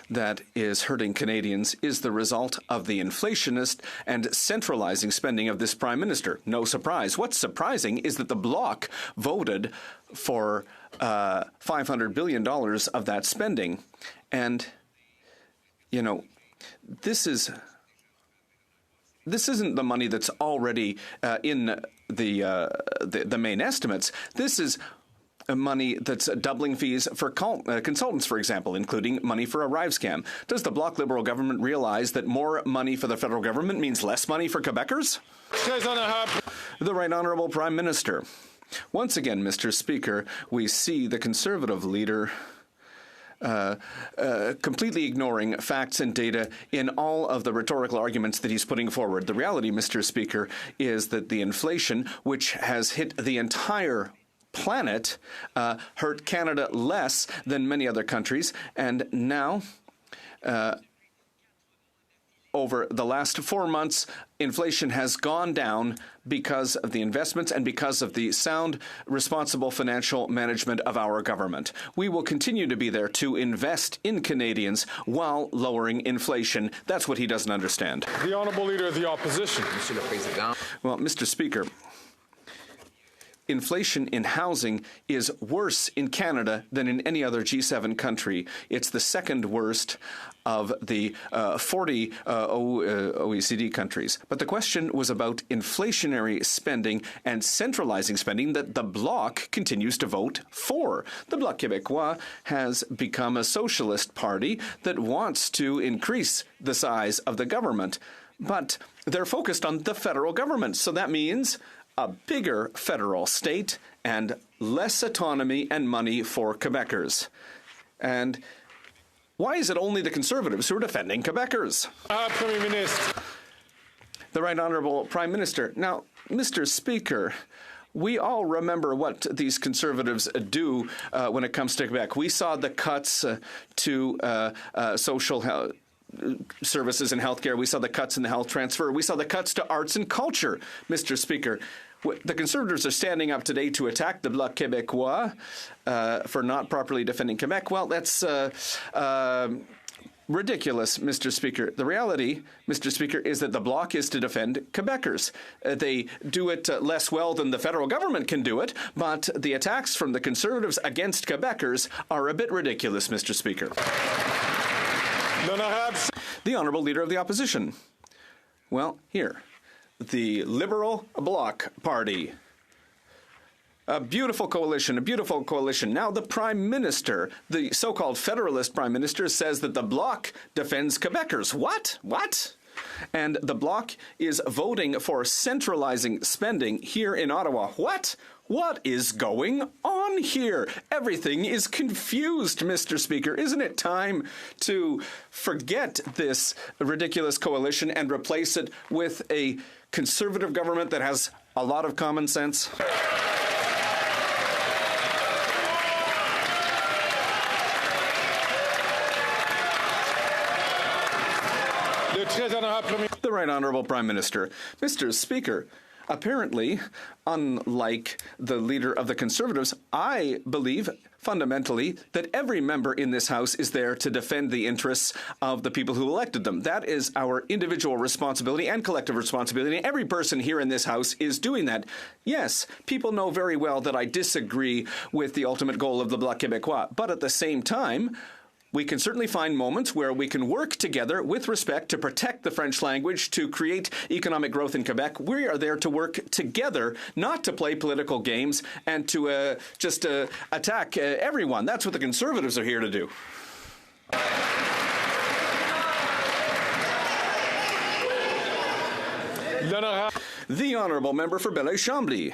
that is hurting Canadians is the result of the inflationist and centralizing spending of this Prime Minister. No surprise. What's surprising is that the Bloc voted for $500 billion of that spending. And, you know, this isn't the money that's already in the main estimates. This is money that's doubling fees for consultants, for example, including money for a RiveScam. Does the Bloc Liberal government realize that more money for the federal government means less money for Quebecers? The Right Honourable Prime Minister. Once again, Mr. Speaker, we see the Conservative leader completely ignoring facts and data in all of the rhetorical arguments that he's putting forward. The reality, Mr. Speaker, is that the inflation, which has hit the entire planet, hurt Canada less than many other countries, and now over the last 4 months, inflation has gone down because of the investments and because of the sound, responsible financial management of our government. We will continue to be there to invest in Canadians while lowering inflation. That's what he doesn't understand. The Honourable Leader of the Opposition. Well, Mr. Speaker, inflation in housing is worse in Canada than in any other G7 country. It's the second worst of the 40 OECD countries. But the question was about inflationary spending and centralizing spending that the Bloc continues to vote for. The Bloc Québécois has become a socialist party that wants to increase the size of the government. But they're focused on the federal government. So that means a bigger federal state and less autonomy and money for Quebecers. And why is it only the Conservatives who are defending Quebecers? Premier Minister. The Right Honourable Prime Minister. Now, Mr. Speaker, we all remember what these Conservatives do when it comes to Quebec. We saw the cuts to social health services and healthcare. We saw the cuts in the health transfer. We saw the cuts to arts and culture, Mr. Speaker. The Conservatives are standing up today to attack the Bloc Québécois for not properly defending Quebec. Well, that's ridiculous, Mr. Speaker. The reality, Mr. Speaker, is that the Bloc is to defend Quebecers. They do it less well than the federal government can do it, but the attacks from the Conservatives against Quebecers are a bit ridiculous, Mr. Speaker. The Honourable Leader of the Opposition. Well, here, the Liberal Bloc Party. A beautiful coalition, a beautiful coalition. Now the Prime Minister, the so-called Federalist Prime Minister, says that the Bloc defends Quebecers. What? What? And the Bloc is voting for centralizing spending here in Ottawa. What? What is going on here? Everything is confused, Mr. Speaker. Isn't it time to forget this ridiculous coalition and replace it with a Conservative government that has a lot of common sense? The Right Honourable Prime Minister. Mr. Speaker, apparently, unlike the leader of the Conservatives, I believe fundamentally that every member in this House is there to defend the interests of the people who elected them. That is our individual responsibility and collective responsibility. And every person here in this House is doing that. Yes, people know very well that I disagree with the ultimate goal of the Bloc Québécois. But at the same time, we can certainly find moments where we can work together with respect to protect the French language, to create economic growth in Quebec. We are there to work together, not to play political games and to just attack everyone. That's what the Conservatives are here to do. The Honourable Member for Belleuil-Chambly.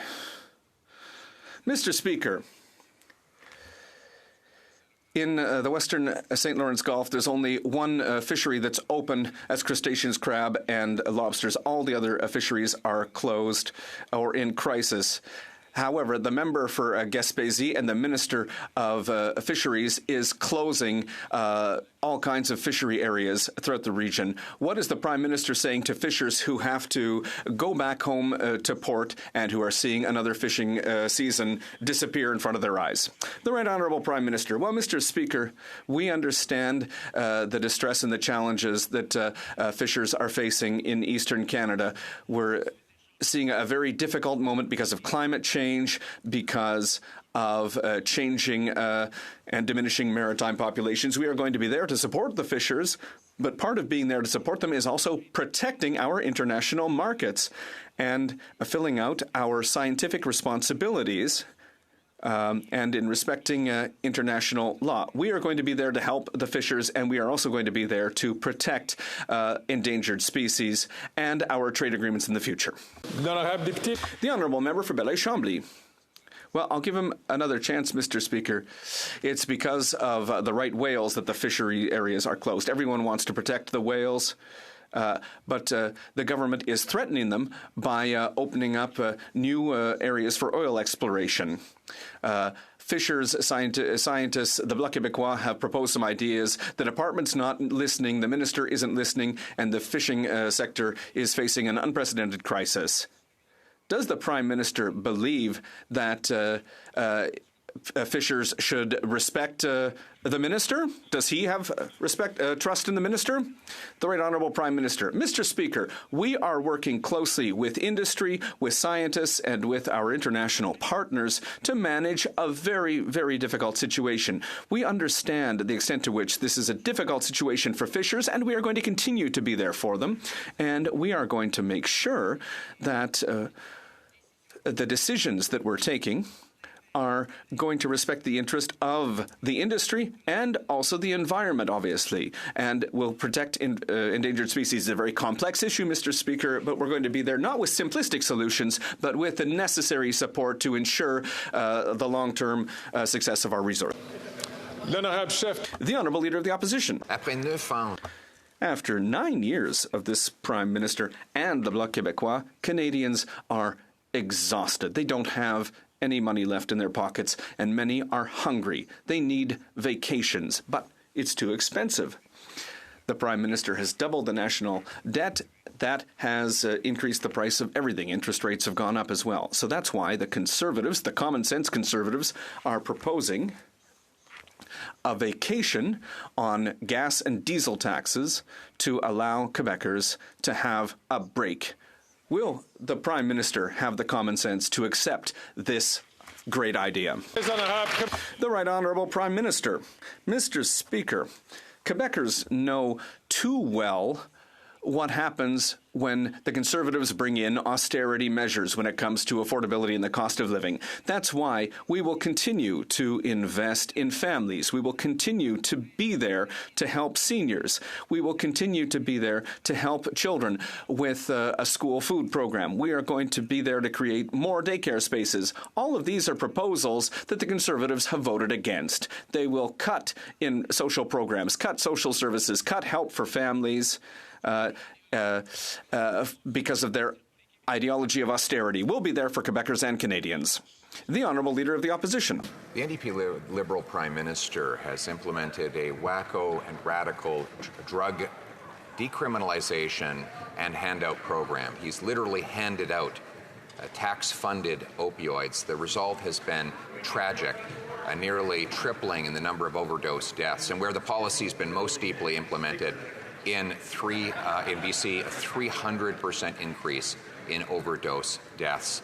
Mr. Speaker, in the western St. Lawrence Gulf, there's only one fishery that's open. That's crustaceans, crab, and lobsters. All the other fisheries are closed or in crisis. However, the member for Gaspésie and the Minister of Fisheries is closing all kinds of fishery areas throughout the region. What is the Prime Minister saying to fishers who have to go back home to port and who are seeing another fishing season disappear in front of their eyes? The Right Honourable Prime Minister. Well, Mr. Speaker, we understand the distress and the challenges that fishers are facing in eastern Canada. We're seeing a very difficult moment because of climate change, because of changing and diminishing maritime populations. We are going to be there to support the fishers, but part of being there to support them is also protecting our international markets and filling out our scientific responsibilities and in respecting international law. We are going to be there to help the fishers, and we are also going to be there to protect endangered species and our trade agreements in the future. The Honourable Member for Belleuil-Chambly. Well, I'll give him another chance, Mr. Speaker. It's because of the right whales that the fishery areas are closed. Everyone wants to protect the whales, but the government is threatening them by opening up new areas for oil exploration. Fishers scientists, the Bloc Québécois, have proposed some ideas. The department's not listening, the minister isn't listening, and the fishing sector is facing an unprecedented crisis. Does the Prime Minister believe that fishers should respect the minister? Does he have trust in the minister? The Right Honourable Prime Minister. Mr. Speaker, we are working closely with industry, with scientists, and with our international partners to manage a very, very difficult situation. We understand the extent to which this is a difficult situation for fishers, and we are going to continue to be there for them. And we are going to make sure that the decisions that we're taking are going to respect the interest of the industry and also the environment, obviously, and will protect endangered species. It's a very complex issue, Mr. Speaker, but we're going to be there not with simplistic solutions, but with the necessary support to ensure the long-term success of our resource. The Honourable Leader of the Opposition. After 9 years of this Prime Minister and the Bloc Québécois, Canadians are exhausted. They don't have any money left in their pockets, and many are hungry. They need vacations, but it's too expensive. The Prime Minister has doubled the national debt. That has increased the price of everything. Interest rates have gone up as well. So that's why the Conservatives, the common sense Conservatives, are proposing a vacation on gas and diesel taxes to allow Quebecers to have a break. Will the Prime Minister have the common sense to accept this great idea? The Right Honourable Prime Minister. Mr. Speaker, Quebecers know too well what happens when the Conservatives bring in austerity measures when it comes to affordability and the cost of living. That's why we will continue to invest in families. We will continue to be there to help seniors. We will continue to be there to help children with a school food program. We are going to be there to create more daycare spaces. All of these are proposals that the Conservatives have voted against. They will cut in social programs, cut social services, cut help for families, because of their ideology of austerity. We'll be there for Quebecers and Canadians. The Honourable Leader of the Opposition. The NDP Liberal Prime Minister has implemented a wacko and radical drug decriminalization and handout program. He's literally handed out tax-funded opioids. The result has been tragic, a nearly tripling in the number of overdose deaths. And where the policy has been most deeply implemented, in BC, a 300% increase in overdose deaths.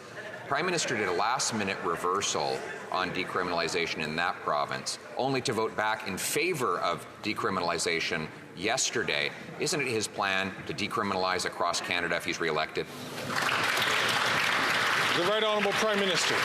Prime Minister did a last-minute reversal on decriminalization in that province, only to vote back in favor of decriminalization yesterday. Isn't it his plan to decriminalize across Canada if he's re-elected? The Right Honourable Prime Minister.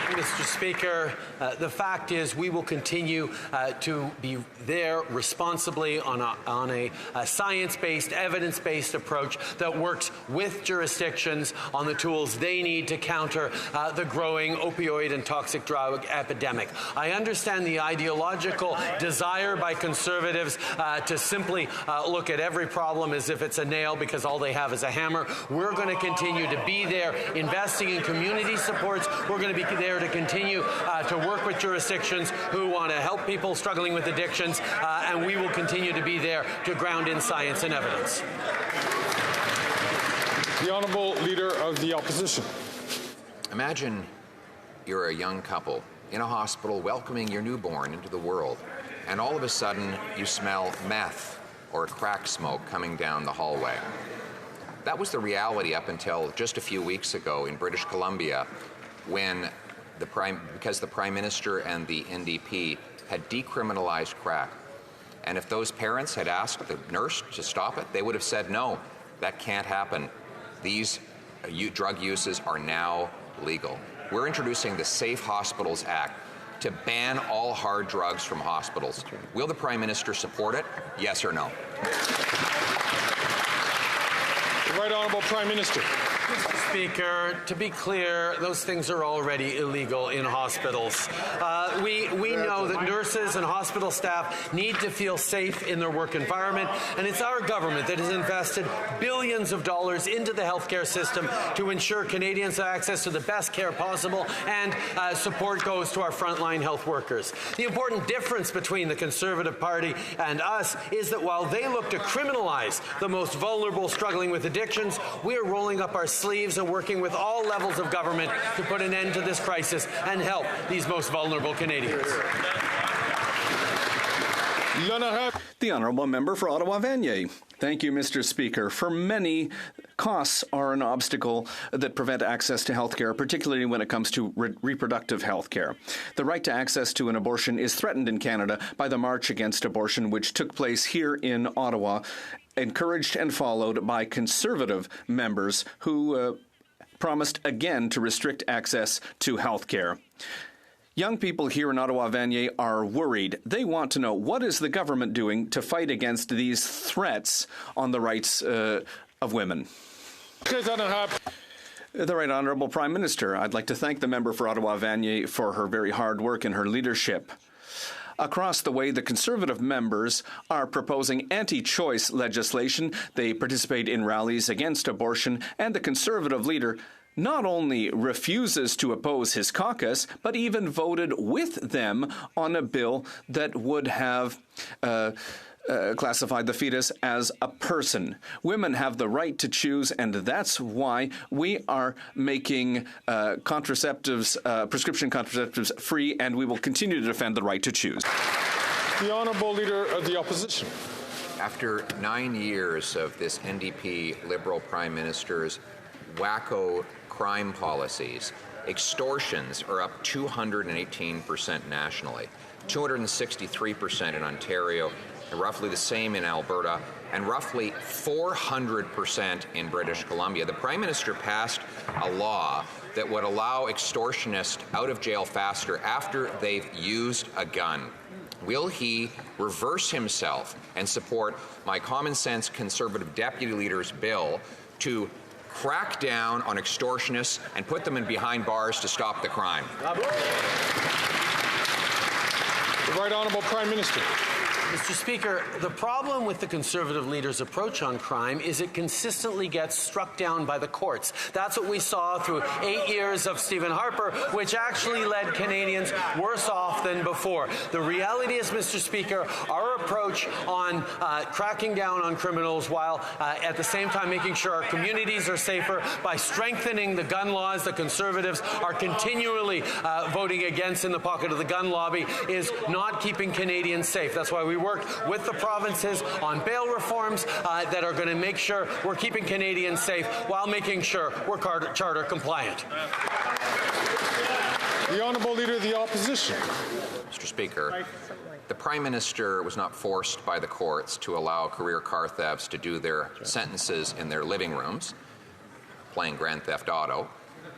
Mr. Speaker, the fact is we will continue to be there responsibly on a science-based, evidence-based approach that works with jurisdictions on the tools they need to counter the growing opioid and toxic drug epidemic. I understand the ideological desire by Conservatives to simply look at every problem as if it's a nail because all they have is a hammer. We're going to continue to be there investing in community supports. We're going to be there to continue to work with jurisdictions who want to help people struggling with addictions, and we will continue to be there to ground in science and evidence. The Honourable Leader of the Opposition. Imagine you're a young couple in a hospital welcoming your newborn into the world, and all of a sudden you smell meth or crack smoke coming down the hallway. That was the reality up until just a few weeks ago in British Columbia, when because the Prime Minister and the NDP had decriminalized crack. And if those parents had asked the nurse to stop it, they would have said, no, that can't happen. These drug uses are now legal. We're introducing the Safe Hospitals Act to ban all hard drugs from hospitals. Will the Prime Minister support it? Yes or no? The Right Honourable Prime Minister. Mr. Speaker, to be clear, those things are already illegal in hospitals. We know that nurses and hospital staff need to feel safe in their work environment, and it's our government that has invested billions of dollars into the healthcare system to ensure Canadians have access to the best care possible, and support goes to our frontline health workers. The important difference between the Conservative Party and us is that while they look to criminalize the most vulnerable struggling with addictions, we are rolling up our sleeves and working with all levels of government to put an end to this crisis and help these most vulnerable Canadians. The Honourable Member for Ottawa-Vanier. Thank you, Mr. Speaker. For many, costs are an obstacle that prevent access to health care, particularly when it comes to reproductive health care. The right to access to an abortion is threatened in Canada by the March Against Abortion, which took place here in Ottawa, encouraged and followed by Conservative members who promised again to restrict access to health care. Young people here in Ottawa-Vanier are worried. They want to know, what is the government doing to fight against these threats on the rights of women? The Right Honourable Prime Minister, I'd like to thank the member for Ottawa-Vanier for her very hard work and her leadership. Across the way, the Conservative members are proposing anti-choice legislation. They participate in rallies against abortion, and the Conservative leader not only refuses to oppose his caucus, but even voted with them on a bill that would have classified the fetus as a person. Women have the right to choose, and that's why we are making prescription contraceptives free, and we will continue to defend the right to choose. The Honourable Leader of the Opposition. After 9 years of this NDP Liberal Prime Minister's wacko crime policies, extortions are up 218% nationally, 263% in Ontario, and roughly the same in Alberta, and roughly 400% in British Columbia. The Prime Minister passed a law that would allow extortionists out of jail faster after they've used a gun. Will he reverse himself and support my common sense Conservative deputy leader's bill to crack down on extortionists and put them in behind bars to stop the crime? The Right Honourable Prime Minister. Mr. Speaker, the problem with the Conservative leader's approach on crime is it consistently gets struck down by the courts. That's what we saw through 8 years of Stephen Harper, which actually led Canadians worse off than before. The reality is, Mr. Speaker, our approach on cracking down on criminals while at the same time making sure our communities are safer by strengthening the gun laws the Conservatives are continually voting against in the pocket of the gun lobby is not keeping Canadians safe. That's why we worked with the provinces on bail reforms that are going to make sure we're keeping Canadians safe while making sure we're charter compliant. The Honourable Leader of the Opposition. Mr. Speaker, the Prime Minister was not forced by the courts to allow career car thefts to do their sentences in their living rooms, playing Grand Theft Auto.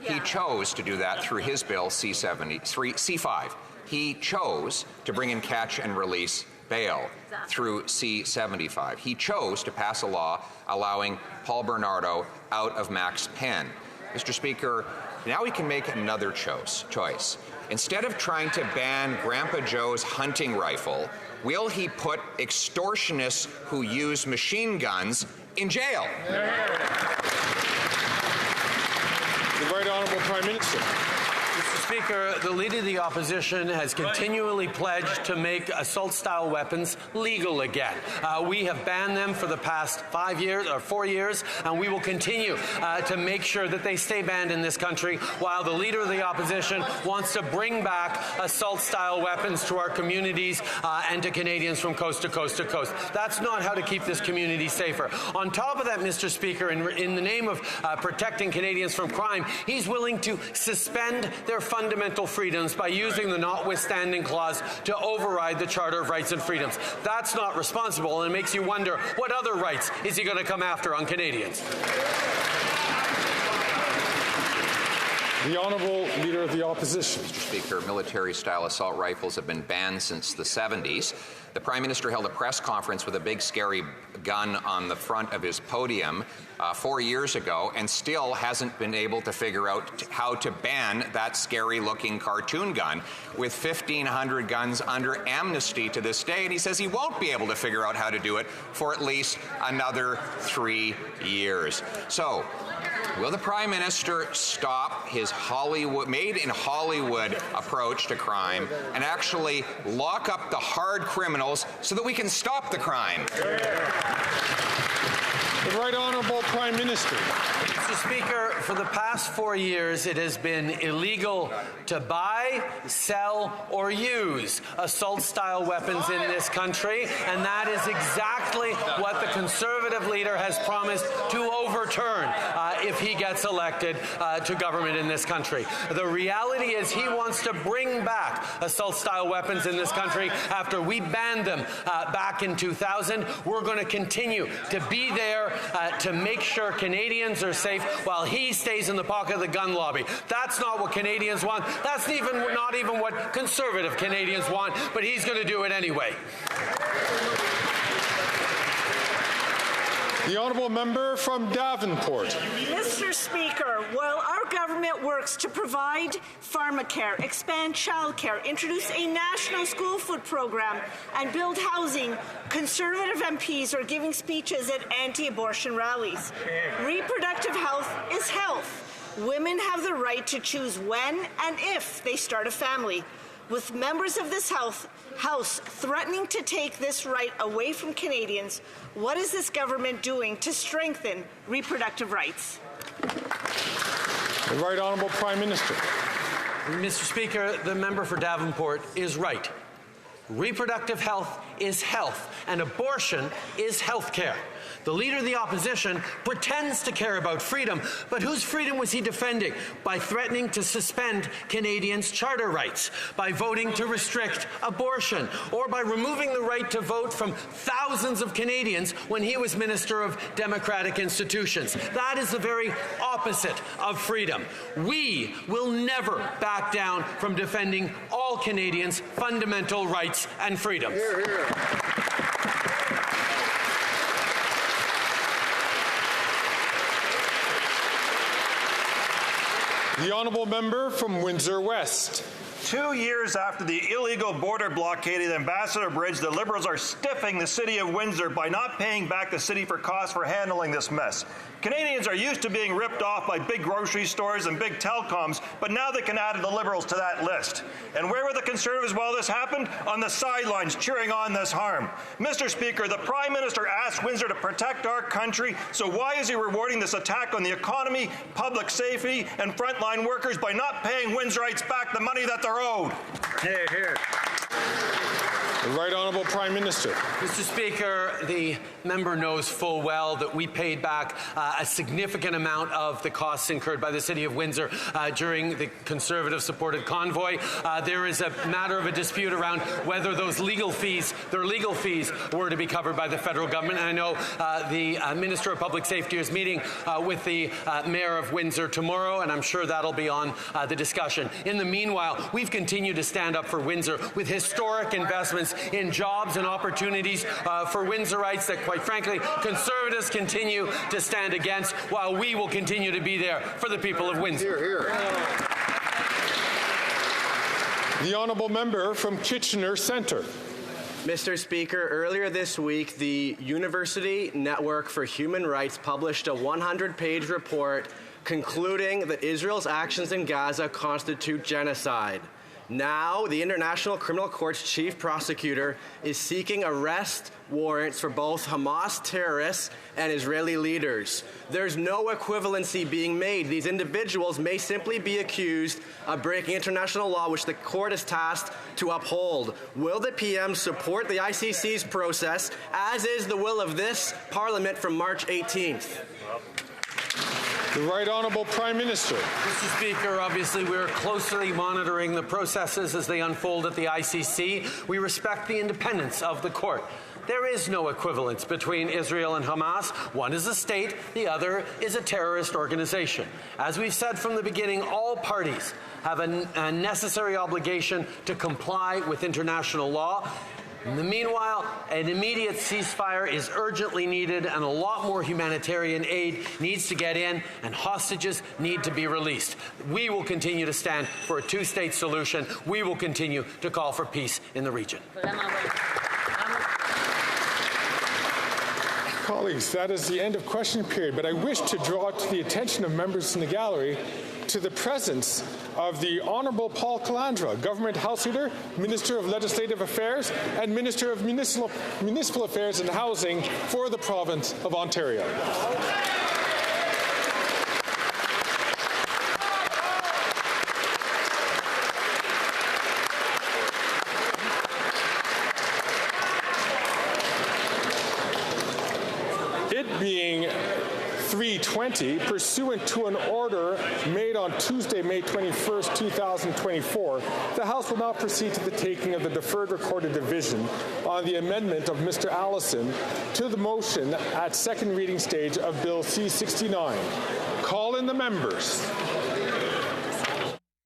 He chose to do that through his bill C5. He chose to bring in catch and release bail through C75. He chose to pass a law allowing Paul Bernardo out of Mac's pen. Mr. Speaker, now we can make another choice. Instead of trying to ban Grandpa Joe's hunting rifle, will he put extortionists who use machine guns in jail? The Right Honourable Prime Minister. Mr. Speaker, the Leader of the Opposition has continually pledged to make assault-style weapons legal again. We have banned them for the past 4 years, and we will continue to make sure that they stay banned in this country, while the Leader of the Opposition wants to bring back assault-style weapons to our communities and to Canadians from coast to coast to coast. That's not how to keep this community safer. On top of that, Mr. Speaker, in the name of protecting Canadians from crime, he's willing to suspend their fundamental freedoms by using the notwithstanding clause to override the Charter of Rights and Freedoms. That's not responsible, and it makes you wonder, what other rights is he going to come after on Canadians? The Honourable Leader of the Opposition. Mr. Speaker, military-style assault rifles have been banned since the 70s. The Prime Minister held a press conference with a big, scary gun on the front of his podium 4 years ago and still hasn't been able to figure out how to ban that scary-looking cartoon gun with 1,500 guns under amnesty to this day. And he says he won't be able to figure out how to do it for at least another 3 years. So, will the Prime Minister stop his made-in-Hollywood approach to crime and actually lock up the hard criminals so that we can stop the crime? The Right Honourable Prime Minister. Mr. Speaker, for the past 4 years, it has been illegal to buy, sell, or use assault-style weapons in this country, and that is exactly what the Conservative leader has promised to overturn if he gets elected to government in this country. The reality is he wants to bring back assault-style weapons in this country after we banned them back in 2000. We're going to continue to be there to make sure Canadians are safe while he stays in the pocket of the gun lobby. That's not what Canadians want. That's not even what Conservative Canadians want, but he's going to do it anyway. The Honourable Member from Davenport. Mr. Speaker, while our government works to provide pharmacare, expand childcare, introduce a national school food program, and build housing, Conservative MPs are giving speeches at anti-abortion rallies. Reproductive health is health. Women have the right to choose when and if they start a family. With members of this House threatening to take this right away from Canadians, what is this government doing to strengthen reproductive rights? The Right Honourable Prime Minister. Mr. Speaker, the member for Davenport is right. Reproductive health is health, and abortion is health care. The Leader of the Opposition pretends to care about freedom, but whose freedom was he defending? By threatening to suspend Canadians' charter rights, by voting to restrict abortion, or by removing the right to vote from thousands of Canadians when he was Minister of Democratic Institutions. That is the very opposite of freedom. We will never back down from defending all Canadians' fundamental rights and freedoms. Hear, hear. The Honourable Member from Windsor West. 2 years after the illegal border blockade at Ambassador Bridge, the Liberals are stiffing the City of Windsor by not paying back the city for costs for handling this mess. Canadians are used to being ripped off by big grocery stores and big telecoms, but now they can add the Liberals to that list. And where were the Conservatives while this happened? On the sidelines, cheering on this harm. Mr. Speaker, the Prime Minister asked Windsor to protect our country, so why is he rewarding this attack on the economy, public safety, and frontline workers by not paying Windsorites back the money that they're owed? Hear, hear. The Right Honourable Prime Minister. Mr. Speaker, the member knows full well that we paid back a significant amount of the costs incurred by the City of Windsor during the Conservative-supported convoy. There is a matter of a dispute around whether those legal fees were to be covered by the federal government. And I know the Minister of Public Safety is meeting with the Mayor of Windsor tomorrow, and I'm sure that'll be on the discussion. In the meanwhile, we've continued to stand up for Windsor with historic investments in jobs and opportunities for Windsorites that, quite frankly, Conservatives continue to stand against, while we will continue to be there for the people of Windsor. Hear, hear. The Honourable Member from Kitchener Centre. Mr. Speaker, earlier this week, the University Network for Human Rights published a 100-page report concluding that Israel's actions in Gaza constitute genocide. Now, the International Criminal Court's chief prosecutor is seeking arrest warrants for both Hamas terrorists and Israeli leaders. There's no equivalency being made. These individuals may simply be accused of breaking international law, which the court is tasked to uphold. Will the PM support the ICC's process, as is the will of this Parliament from March 18th? The Right Honourable Prime Minister. Mr. Speaker, obviously we're closely monitoring the processes as they unfold at the ICC. We respect the independence of the court. There is no equivalence between Israel and Hamas. One is a state, the other is a terrorist organization. As we've said from the beginning, all parties have a necessary obligation to comply with international law. In the meanwhile, an immediate ceasefire is urgently needed, and a lot more humanitarian aid needs to get in, and hostages need to be released. We will continue to stand for a two-state solution. We will continue to call for peace in the region. Colleagues, that is the end of question period, but I wish to draw to the attention of members in the gallery to the presence of the Honourable Paul Calandra, Government House Leader, Minister of Legislative Affairs, and Minister of Municipal Affairs and Housing for the province of Ontario. It being 3:20, pursuant to an order made on Tuesday, May 21st, 2024, the House will now proceed to the taking of the deferred recorded division on the amendment of Mr. Allison to the motion at second reading stage of Bill C-69. Call in the members.